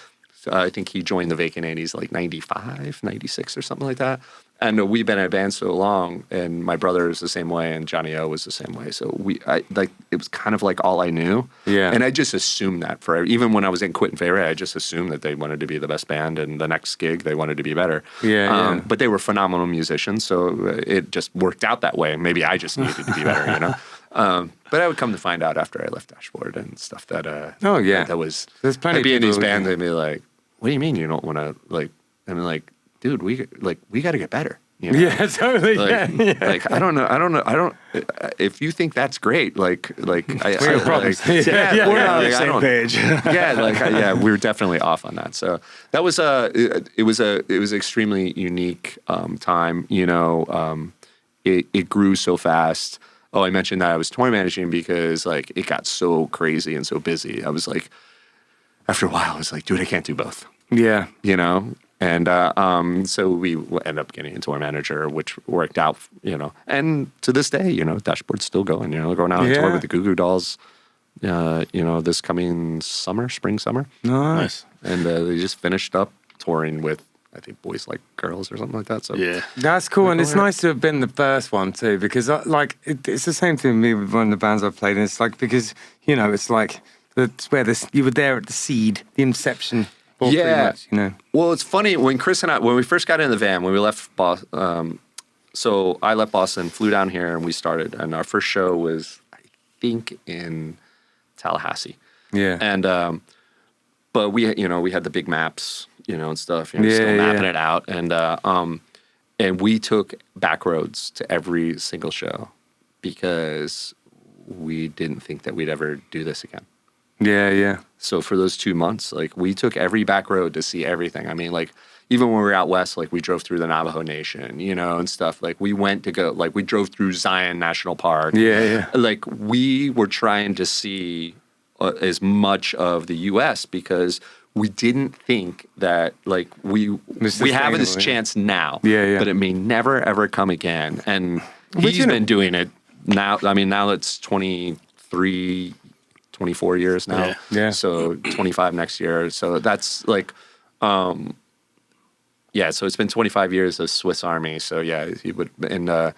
I think he joined the Vacant 80s like 95, 96 or something like that. And we've been in a band so long, and my brother is the same way, and Johnny O was the same way. So it was kind of like all I knew. Yeah. And I just assumed that even when I was in Quit and Favorite, I just assumed that they wanted to be the best band, and the next gig they wanted to be better. Yeah. But they were phenomenal musicians, so it just worked out that way. Maybe I just needed to be better, But I would come to find out after I left Dashboard and stuff that that was. There's plenty of people in these bands. They'd be like, "What do you mean you don't want to like?" I'm like, "Dude, we got to get better." Yeah, totally. Like I don't know. If you think that's great, we have problems. We're on the same page. We were definitely off on that. So that was it was extremely unique time. It grew so fast. Oh, I mentioned that I was tour managing because like it got so crazy and so busy. I was like, after a while, I was like, dude, I can't do both. Yeah. And so we ended up getting a tour manager, which worked out, And to this day, Dashboard's still going, We're going out on tour with the Goo Goo Dolls, this coming spring, summer. Nice. And they just finished up touring with, I think, Boys Like Girls or something like that. So yeah, that's cool, and it's nice to have been the first one too, because it's the same thing with me with one of the bands I've played, and it's like because it's like that's where you were there at the seed, the inception. Pretty much, Well, it's funny when Chris and I when we first got in the van when we left Boston. So I left Boston, flew down here, and we started. And our first show was, I think, in Tallahassee. Yeah, and but we had the big maps. And stuff, still mapping it out. And we took back roads to every single show because we didn't think that we'd ever do this again. Yeah. So for those 2 months, like we took every back road to see everything. I mean, like even when we were out west, like we drove through the Navajo Nation, and stuff. Like we drove through Zion National Park. Yeah. Like we were trying to see as much of the U.S. because we didn't think that like we have this chance now, but it may never ever come again. And he's been doing it now. I mean, now it's 23, 24 years now. Yeah. So 25 next year. So that's like, so it's been 25 years of Swiss Army. So he would, and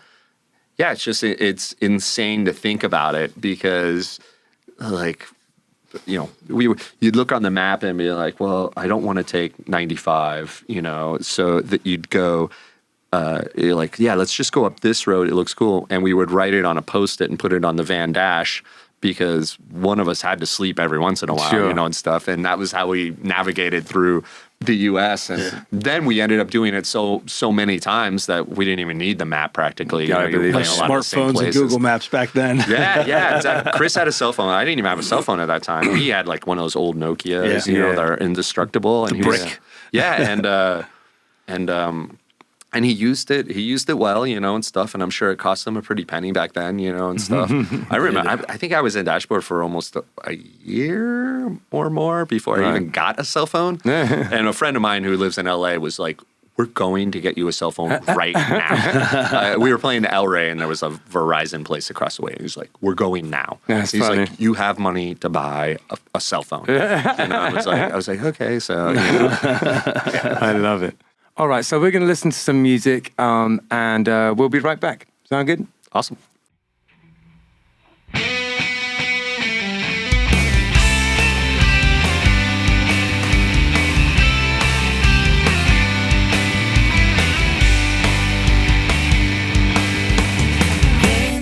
it's insane to think about it because like, you'd look on the map and be like, well, I don't want to take 95, so that you'd go, you're like, let's just go up this road. It looks cool. And we would write it on a Post-it and put it on the van dash because one of us had to sleep every once in a while, and stuff. And that was how we navigated through the U.S. And then we ended up doing it so many times that we didn't even need the map practically. Smartphones and Google Maps back then. Yeah, exactly. Chris had a cell phone. I didn't even have a cell phone at that time. He had like one of those old Nokias, that are indestructible. And brick. And he used it. He used it well, and stuff. And I'm sure it cost him a pretty penny back then, and stuff. I remember. I think I was in Dashboard for almost a year or more before I even got a cell phone. And a friend of mine who lives in LA was like we're going to get you a cell phone right now. We were playing El Rey, and there was a Verizon place across the way. He was like, we're going now. That's He's funny. like, you have money to buy a cell phone. And I was like, okay, so. Yeah. I love it. All right, so we're going to listen to some music, and we'll be right back. Sound good? Awesome.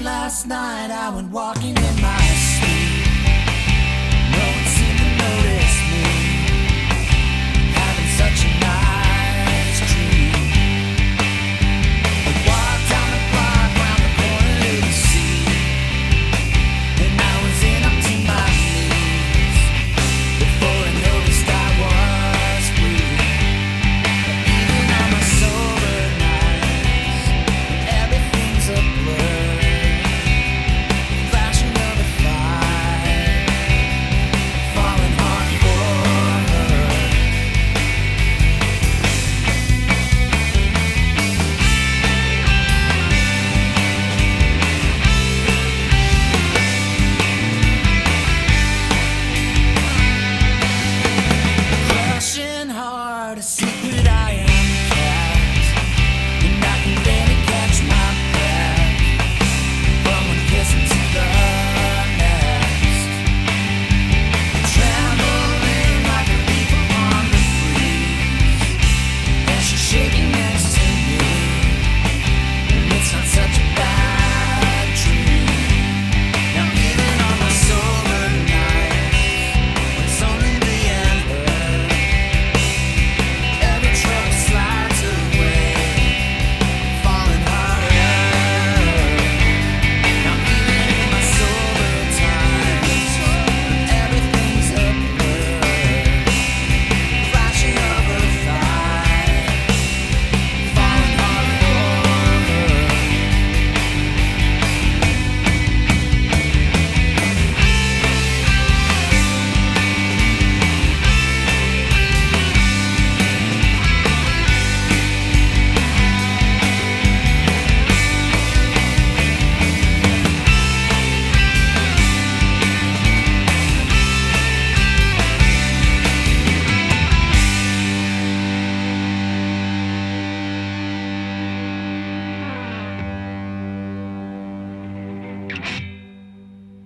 Last night I went walking in my sleep. No one seemed to notice me, having such a nice dream. I walked down the block, round the corner to the sea, and I was in up to my knees before I noticed I was free. Even on my sober nights, everything's a blur.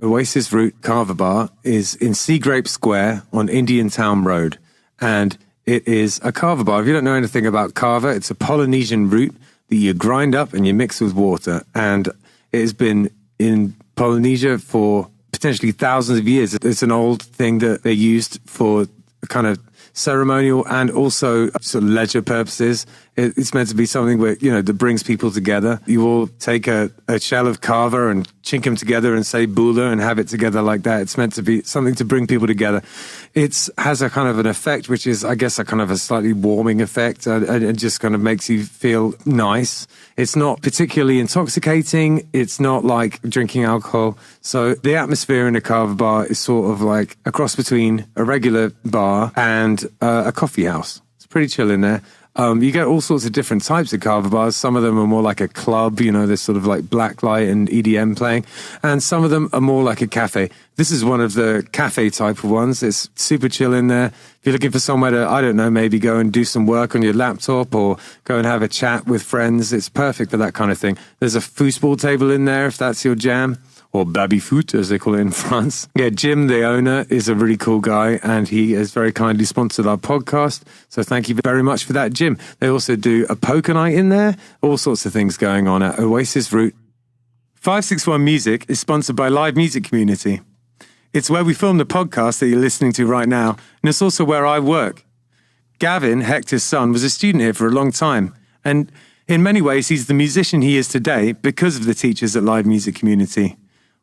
Oasis Root Kava Bar is in Sea Grape Square on Indiantown Rd. And it is a kava bar. If you don't know anything about kava, it's a Polynesian root that you grind up and you mix with water. And it has been in Polynesia for potentially thousands of years. It's an old thing that they used for kind of ceremonial and also sort of leisure purposes. It's meant to be something where, you know, that brings people together. You all take a shell of kava and chink them together and say bula and have it together like that. It's meant to be something to bring people together. It has a kind of an effect, which is, I guess, a kind of a slightly warming effect. It just kind of makes you feel nice. It's not particularly intoxicating. It's not like drinking alcohol. So the atmosphere in a kava bar is sort of like a cross between a regular bar and a coffee house. It's pretty chill in there. You get all sorts of different types of kava bars. Some of them are more like a club, you know, there's sort of like blacklight and EDM playing. And some of them are more like a cafe. This is one of the cafe type of ones. It's super chill in there. If you're looking for somewhere to, I don't know, maybe go and do some work on your laptop or go and have a chat with friends, it's perfect for that kind of thing. There's a foosball table in there if that's your jam. Or baby-foot, as they call it in France. Yeah, Jim, the owner, is a really cool guy, and he has very kindly sponsored our podcast. So thank you very much for that, Jim. They also do a poker night in there, all sorts of things going on at Oasis Root. 561 Music is sponsored by Live Music Community. It's where we film the podcast that you're listening to right now, and it's also where I work. Gavin, Hector's son, was a student here for a long time, and in many ways, he's the musician he is today because of the teachers at Live Music Community.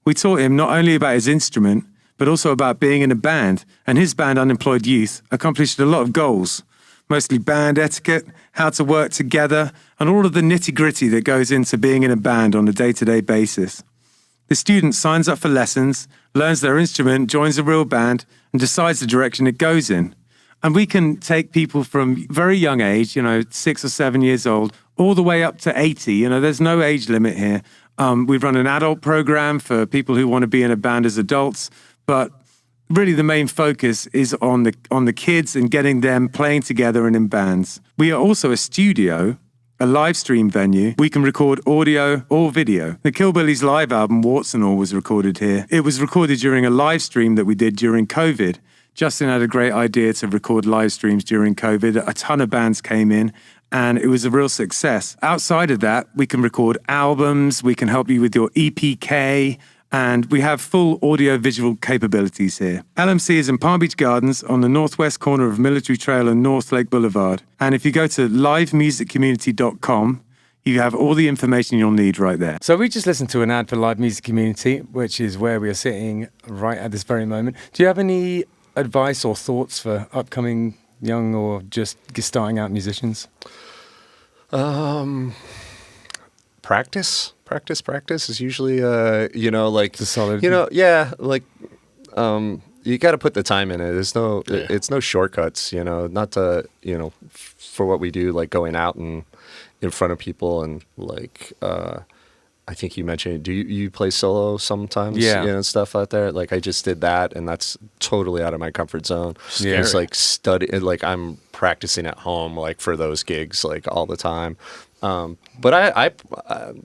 We taught him not only about his instrument, but also about being in a band, and his band, Unemployed Youth, accomplished a lot of goals, mostly band etiquette, how to work together, and all of the nitty-gritty that goes into being in a band on a day-to-day basis. The student signs up for lessons, learns their instrument, joins a real band, and decides the direction it goes in. And we can take people from very young age, 6 or 7 years old, all the way up to 80. There's no age limit here. We run an adult program for people who want to be in a band as adults, but really the main focus is on the kids and getting them playing together and in bands. We are also a studio, a live stream venue. We can record audio or video. The Killbillies live album, Warts and All, was recorded here. It was recorded during a live stream that we did during COVID. Justin had a great idea to record live streams during COVID. A ton of bands came in, and it was a real success. Outside of that, we can record albums, we can help you with your EPK, and we have full audio-visual capabilities here. LMC is in Palm Beach Gardens on the northwest corner of Military Trail and North Lake Boulevard. And if you go to livemusiccommunity.com, you have all the information you'll need right there. So we just listened to an ad for Live Music Community, which is where we are sitting right at this very moment. Do you have any advice or thoughts for upcoming young or just starting out musicians? Practice is usually, like, It's a solid. you got to put the time in it. It's no shortcuts, not to, for what we do, like going out and in front of people and like, I think you mentioned, do you play solo sometimes? Yeah. And stuff out there. Like I just did that, and that's totally out of my comfort zone. Yeah. It's like like I'm practicing at home, like for those gigs, like all the time. But I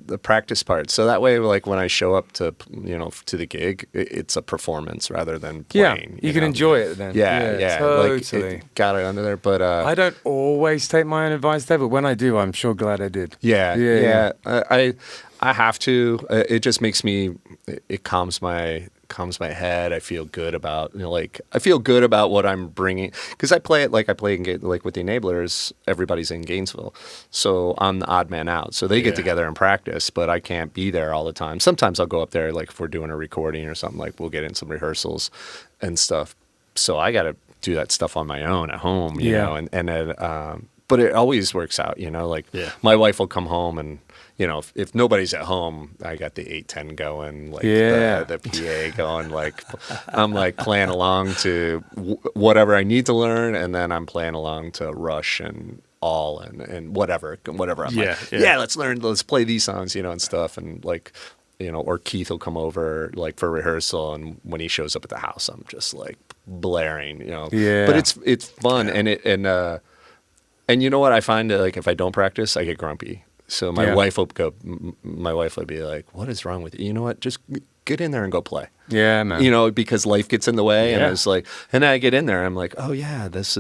the practice part. So that way, like when I show up to, to the gig, it's a performance rather than playing. You can enjoy it then. Yeah. Totally. Like, got it under there. But I don't always take my own advice there, but when I do, I'm sure glad I did. Yeah. I have to. It just makes me. It calms my head. I feel good about I feel good about what I'm bringing because I play with the Enablers. Everybody's in Gainesville, so I'm the odd man out. So they get together and practice, but I can't be there all the time. Sometimes I'll go up there, like if we're doing a recording or something. Like we'll get in some rehearsals and stuff. So I got to do that stuff on my own at home, you know. And then, but it always works out, my wife will come home and. If nobody's at home, I got the 810 going, the PA going, like I'm like playing along to whatever I need to learn, and then I'm playing along to Rush and All and whatever I'm let's play these songs, and stuff, and like, or Keith will come over like for rehearsal, and when he shows up at the house, I'm just like blaring, But it's fun, and you know what I find that like if I don't practice, I get grumpy. So my wife would be like, "What is wrong with you? You know what? Just get in there and go play." Yeah, man. Because life gets in the way, and it's like, and I get in there, I'm like, "Oh yeah, this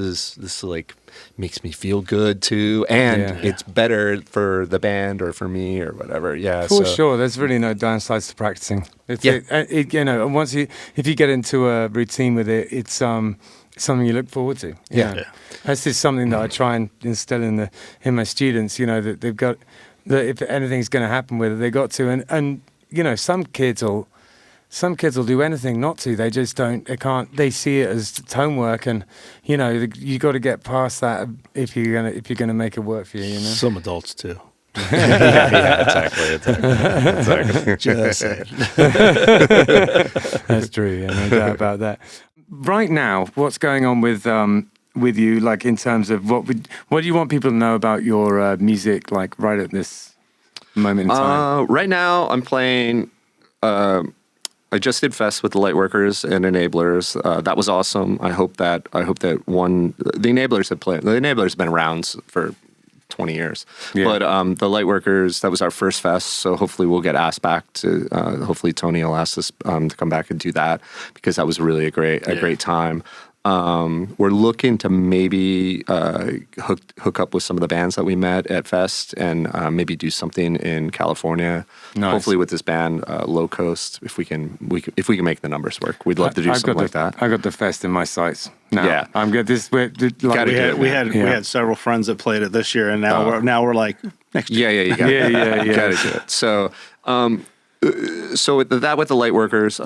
like makes me feel good too, and it's better for the band or for me or whatever." Yeah, for sure. There's really no downsides to practicing. If you get into a routine with it, it's something you look forward to. That's just something that I try and instill in my students. That they've got that if anything's going to happen with it, they got to. And some kids will do anything not to. They just don't. They can't. They see it as homework, and you got to get past that if you're gonna make it work for you. Some adults too. Exactly. Just saying. That's true. No doubt about that. Right now, what's going on with you, like in terms of what do you want people to know about your music, like right at this moment in time? Right now, I'm playing. I just did fest with the Lightworkers and Enablers. That was awesome. I hope that the Enablers have been around for 20 years. Yeah. But the Lightworkers, that was our first fest, so hopefully we'll get asked back to, hopefully Tony will ask us to come back and do that, because that was really a great time. We're looking to maybe hook up with some of the bands that we met at Fest and maybe do something in California. Nice. Hopefully with this band, Low Coast, if we can make the numbers work. We'd love to do something like that. I got the Fest in my sights. No, yeah, I'm good. We had several friends that played it this year, and now we're like next year. You got to do it. So. So with the Lightworkers,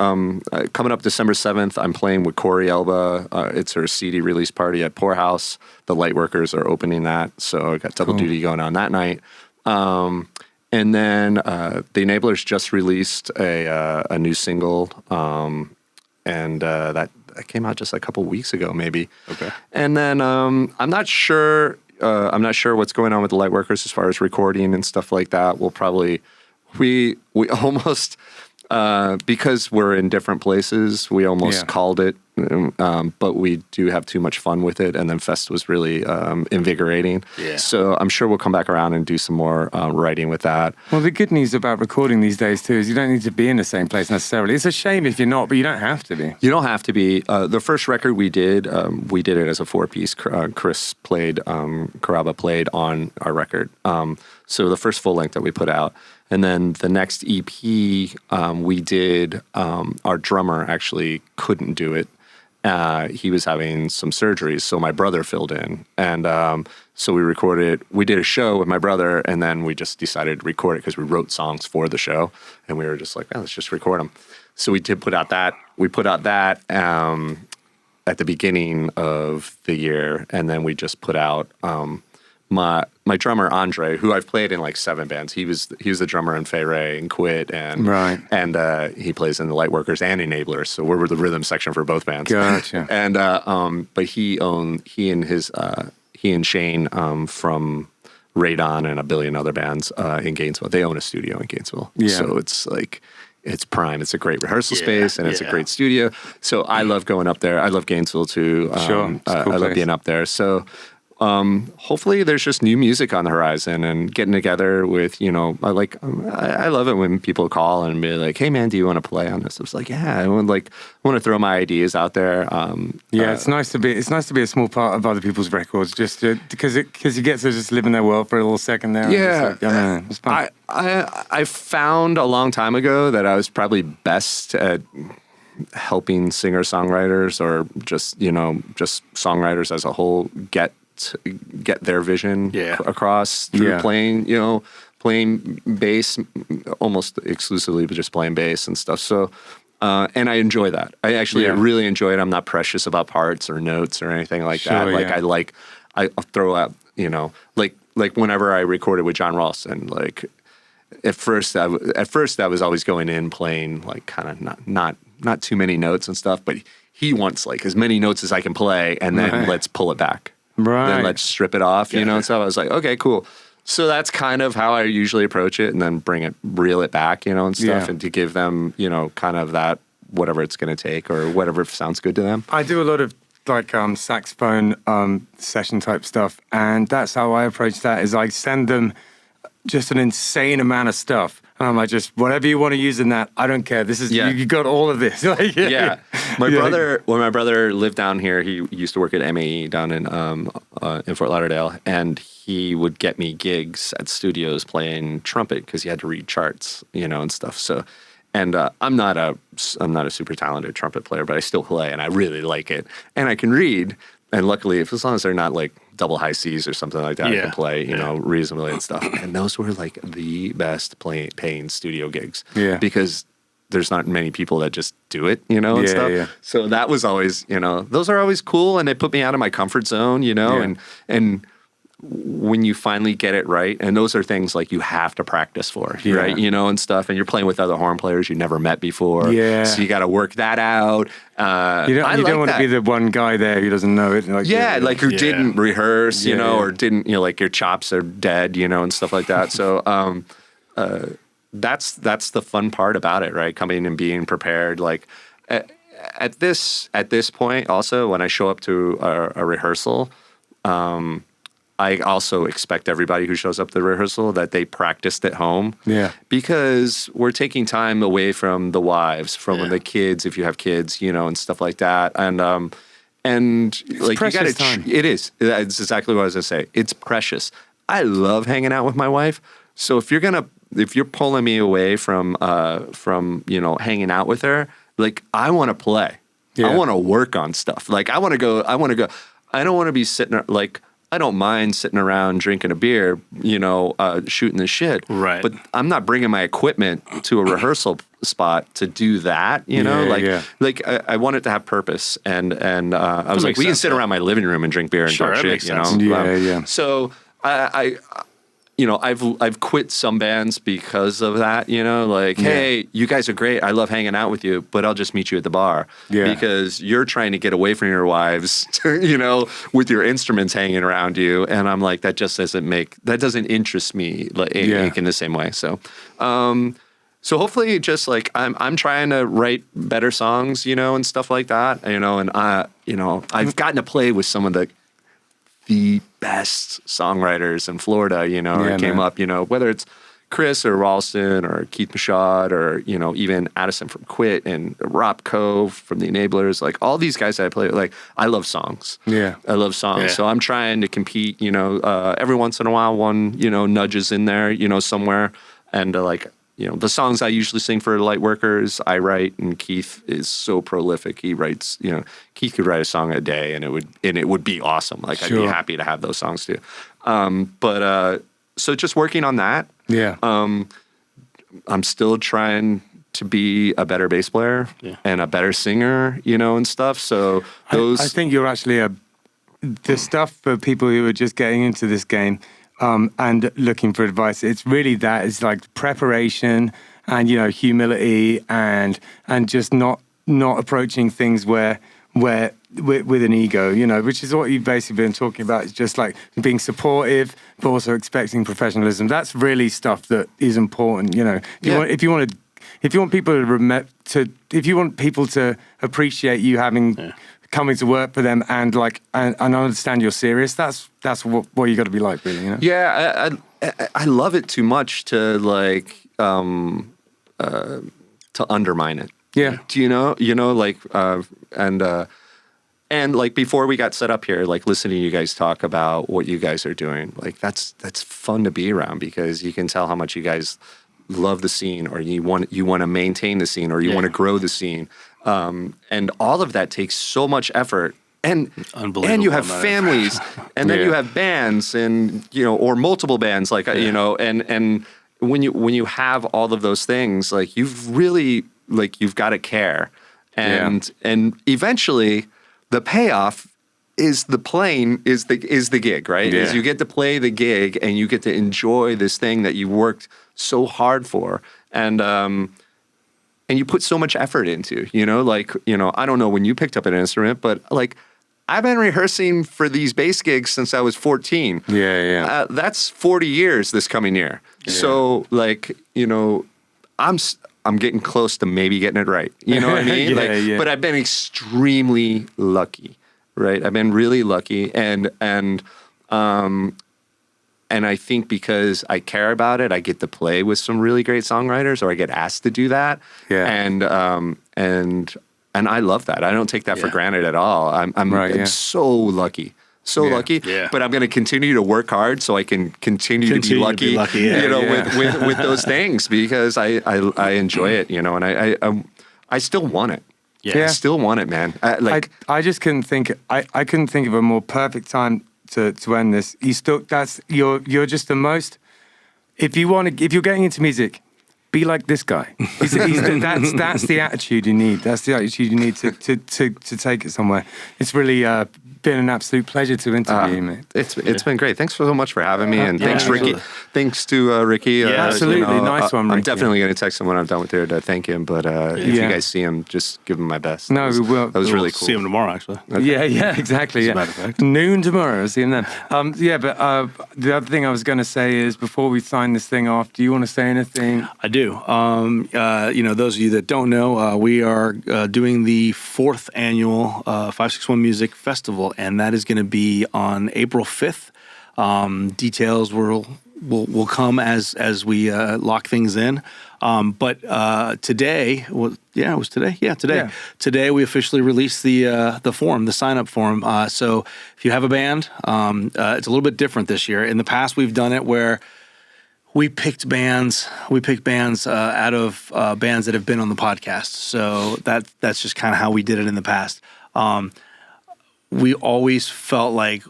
coming up December 7th, I'm playing with Corey Elba. It's her CD release party at Poorhouse. The Lightworkers are opening that, so I got double duty going on that night. And then the Enablers just released a new single, and that that came out just a couple weeks ago, maybe. Okay. And then I'm not sure. I'm not sure what's going on with the Lightworkers as far as recording and stuff like that. We'll probably we almost because we're in different places. We almost called it, but we do have too much fun with it. And then Fest was really invigorating. Yeah. So I'm sure we'll come back around and do some more writing with that. Well, the good news about recording these days too is you don't need to be in the same place necessarily. It's a shame if you're not, but you don't have to be. You don't have to be. The first record we did it as a 4-piece. Chris played, Kava played on our record. So the first full length that we put out. And then the next EP we did, our drummer actually couldn't do it. He was having some surgeries, so my brother filled in. And so we did a show with my brother, and then we just decided to record it because we wrote songs for the show. And we were just like, let's just record them. So we did put out that. We put out that at the beginning of the year, and then we just put out my drummer Andre, who I've played in like 7 bands. He was the drummer in Fay Ray and Quit, and he plays in the Lightworkers and Enablers. So we were the rhythm section for both bands. Gotcha. And but he and Shane from Radon and a billion other bands in Gainesville. They own a studio in Gainesville. Yeah. So it's like, it's prime. It's a great rehearsal space, and it's a great studio. So I love going up there. I love Gainesville too. Sure. I love being up there. So hopefully there's just new music on the horizon and getting together with, I love it when people call and be like, hey man, do you want to play on this? I was like, yeah, I want to throw my ideas out there. It's nice to be a small part of other people's records, just because you get to just live in their world for a little second there. Yeah. It's fun. I found a long time ago that I was probably best at helping singer-songwriters or just songwriters as a whole get their vision across through playing bass almost exclusively, but just playing bass and stuff. So, and I enjoy that. I really enjoy it. I'm not precious about parts or notes or anything like that. I throw out, like whenever I recorded with John Ralston, like at first I was always going in playing like kind of not too many notes and stuff, but he wants like as many notes as I can play, and then let's pull it back. Right. Then let's strip it off, and so I was like, okay, cool. So that's kind of how I usually approach it, and then reel it back, and stuff, and to give them, kind of that, whatever it's going to take or whatever sounds good to them. I do a lot of like saxophone session type stuff, and that's how I approach that, is I send them just an insane amount of stuff. And I'm like, just whatever you want to use in that, I don't care. This is you got all of this. My brother, when my brother lived down here, he used to work at MAE down in Fort Lauderdale, and he would get me gigs at studios playing trumpet because he had to read charts, and stuff. So, and I'm not a super talented trumpet player, but I still play, and I really like it, and I can read. And luckily, as long as they're not like double high C's or something like that, I can play, reasonably and stuff. And those were like the best paying studio gigs. Yeah. Because there's not many people that just do it, and stuff. Yeah. So that was always, those are always cool, and they put me out of my comfort zone, and when you finally get it right, and those are things like you have to practice for, right? And stuff, and you're playing with other horn players you never met before. Yeah. So you got to work that out. You don't want to be the one guy there who doesn't know it. Who didn't rehearse, or didn't, like your chops are dead, and stuff like that. So that's the fun part about it, right? Coming and being prepared. Like at this point, also when I show up to a rehearsal, I also expect everybody who shows up to the rehearsal that they practiced at home. Yeah. Because we're taking time away from the wives, from the kids, if you have kids, and stuff like that. And like you got to, it is. It's exactly what I was going to say. It's precious. I love hanging out with my wife. So if you're pulling me away from hanging out with her, like I want to play. Yeah. I want to work on stuff. Like I want to go. I don't want to be sitting like. I don't mind sitting around drinking a beer, shooting the shit. Right. But I'm not bringing my equipment to a rehearsal spot to do that. I want it to have purpose. And I was like, we can sit around my living room and drink beer and talk shit. So you know, I've quit some bands because of that, you know, like, hey, you guys are great. I love hanging out with you, but I'll just meet you at the bar because you're trying to get away from your wives, you know, with your instruments hanging around you. And I'm like, that doesn't interest me like in the same way. So, so hopefully just like, I'm trying to write better songs, you know, and stuff like that, you know, and I've gotten to play with some of the best songwriters in Florida, you know, it came up, you know, whether it's Chris or Ralston or Keith Machad or, you know, even Addison from Quit and Rob Cove from the Enablers, like all these guys that I play with, like, I love songs. Yeah. I love songs. Yeah. So I'm trying to compete, you know, every once in a while, one, you know, nudges in there, you know, somewhere. And like, you know, the songs I usually sing for Lightworkers, I write, and Keith is so prolific. He writes, you know, Keith could write a song a day, and it would be awesome. Like I'd be happy to have those songs too. So just working on that. Yeah. I'm still trying to be a better bass player and a better singer, you know, and stuff. So those. I think you're actually the stuff for people who are just getting into this game. And looking for advice, it's really that. It's like preparation and, you know, humility and just not approaching things where with an ego, you know, which is what you've basically been talking about. It's just like being supportive, but also expecting professionalism. That's really stuff that is important, you know. If you want people to appreciate you having. Coming to work for them and understand you're serious. That's what you got to be like, really. You know? Yeah, I love it too much to like to undermine it. Yeah. Do you know? You know, like and like before we got set up here, like listening to you guys talk about what you guys are doing, like that's fun to be around because you can tell how much you guys love the scene, or you want to maintain the scene, or you want to grow the scene. And all of that takes so much effort, and you have families, and then you have bands, and you know, or multiple bands, like you know, and when you have all of those things, like you've really you've got to care, and eventually the payoff is the playing is the gig, right? Is you get to play the gig and you get to enjoy this thing that you worked so hard for, and you put so much effort into, you know, like, you know, I don't know when you picked up an instrument, but like I've been rehearsing for these bass gigs since I was 14. Yeah. That's 40 years this coming year. Yeah. So like, you know, I'm getting close to maybe getting it right. You know what I mean? But I've been extremely lucky, right? I've been really lucky. And I think because I care about it, I get to play with some really great songwriters, or I get asked to do that. Yeah. And I love that. I don't take that for granted at all. I'm so lucky. Lucky. Yeah. But I'm going to continue to work hard so I can continue to be lucky, you know, with those things, because I enjoy it, you know, and I still want it. Yeah. I still want it, man. I just couldn't think. I couldn't think of a more perfect time to end this. You're just the most. If you're getting into music, be like this guy. That's the attitude you need. That's the attitude you need to take it somewhere. It's really been an absolute pleasure to interview you, mate. It's been great. Thanks so much for having me, and thanks, Ricky. Absolutely. Thanks to Ricky. Absolutely, you know, nice one, Ricky. I'm definitely going to text him when I'm done with here to thank him. But if you guys see him, just give him my best. No, we will. That was really cool. See him tomorrow, actually. Okay. Yeah, exactly. Yeah. Noon tomorrow. I'll see him then. But the other thing I was going to say is, before we sign this thing off, do you want to say anything? I do. You know, those of you that don't know, we are doing the 4th annual 561 Music Festival, and that is going to be on April 5th. Details will come as we lock things in. But today, it was today. Yeah, today. Yeah. Today we officially released the form, the sign-up form. So if you have a band, it's a little bit different this year. In the past, we've done it where we picked bands out of bands that have been on the podcast. So that's just kind of how we did it in the past. We always felt like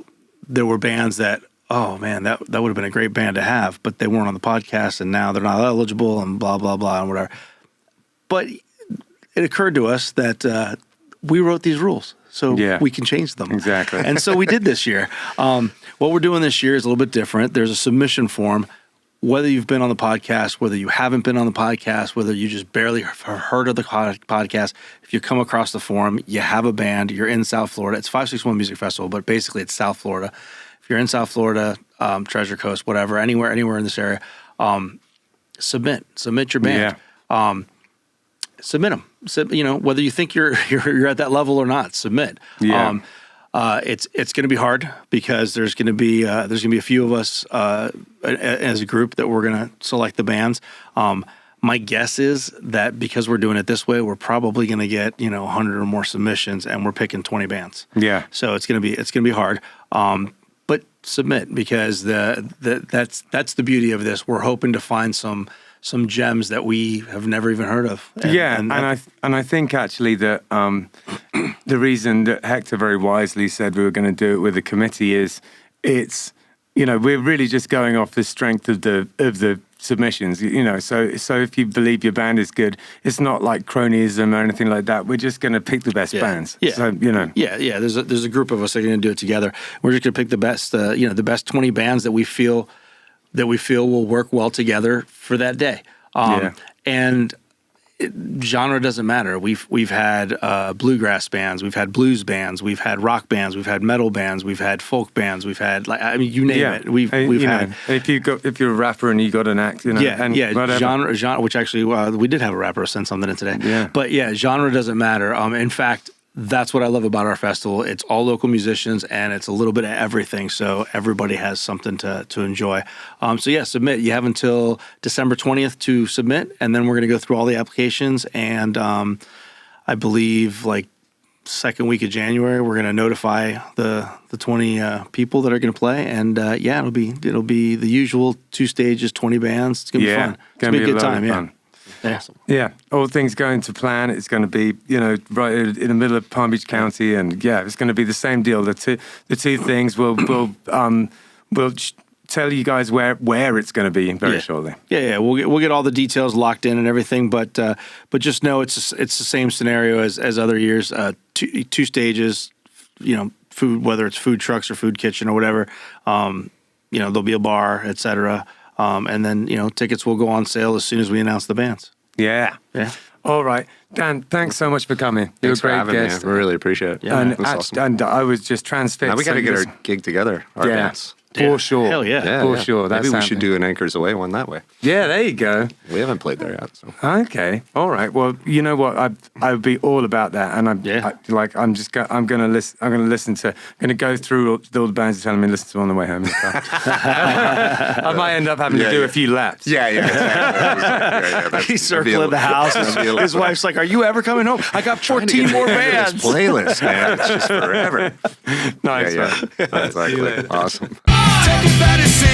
there were bands that, oh man, that would have been a great band to have, but they weren't on the podcast, and now they're not eligible, and blah, blah, blah, and whatever. But it occurred to us that we wrote these rules. so Yeah. we can change them. Exactly. And so we did this year. What we're doing this year is a little bit different. There's a submission form. Whether you've been on the podcast, whether you haven't been on the podcast, whether you just barely have heard of the podcast, if you come across the forum, you have a band, you're in South Florida. It's 561 Music Festival, but basically it's South Florida. If you're in South Florida, Treasure Coast, whatever, anywhere in this area, submit your band. Yeah. Submit them. Whether you think you're at that level or not, submit. Yeah. It's going to be hard because there's going to be a few of us as a group that we're going to select the bands. My guess is that because we're doing it this way, we're probably going to get 100 or more submissions, and we're picking 20 bands. Yeah. So it's going to be hard. But submit, because that's the beauty of this. We're hoping to find some gems that we have never even heard of. And I think actually that the reason that Hector very wisely said we were going to do it with a committee is we're really just going off the strength of the submissions. So if you believe your band is good, it's not like cronyism or anything like that. We're just going to pick the best bands. Yeah. So Yeah. There's a group of us that are going to do it together. We're just going to pick the best the best 20 bands that we feel will work well together for that day. And genre doesn't matter. We've had bluegrass bands, we've had blues bands, we've had rock bands, we've had metal bands, we've had folk bands, we've had you name it. We've had. If you're a rapper and you got an act, whatever. genre. Which actually we did have a rapper send something in today. Yeah. But genre doesn't matter. In fact, that's what I love about our festival. It's all local musicians, and it's a little bit of everything, so everybody has something to enjoy. Submit. You have until December 20th to submit, and then we're going to go through all the applications, and I believe second week of January, we're going to notify the 20 people that are going to play, and it'll be the usual 2 stages, 20 bands. It's going to be fun. It's going to be a good time. Fun. Yeah. Yeah, all things going to plan. It's going to be, right in the middle of Palm Beach County, and it's going to be the same deal. The two things we'll tell you guys where it's going to be very shortly. Yeah. We'll get all the details locked in and everything, but just know it's the same scenario as other years. Two stages, food, whether it's food trucks or food kitchen or whatever. There'll be a bar, etc. And then, tickets will go on sale as soon as we announce the bands. Yeah. All right. Dan, thanks so much for coming. You're a great guest. Me. We really appreciate it. Yeah, and awesome. I was just transfixed. Now we got to get our gig together, our bands. For sure. Hell yeah. For sure. Maybe we should do an Anchors Away one that way. Yeah, there you go. We haven't played there yet. So. Okay. All right. Well, you know what? I would be all about that. And I'm going to go through all the bands you're telling me to listen to on the way home in the car. I might end up having to do a few laps. Yeah, exactly. He's circling the house. His wife's like, "Are you ever coming home? I got 14 more bands." Playlist, man. It's just forever. Nice. Yeah. Exactly. Awesome. Take it better, say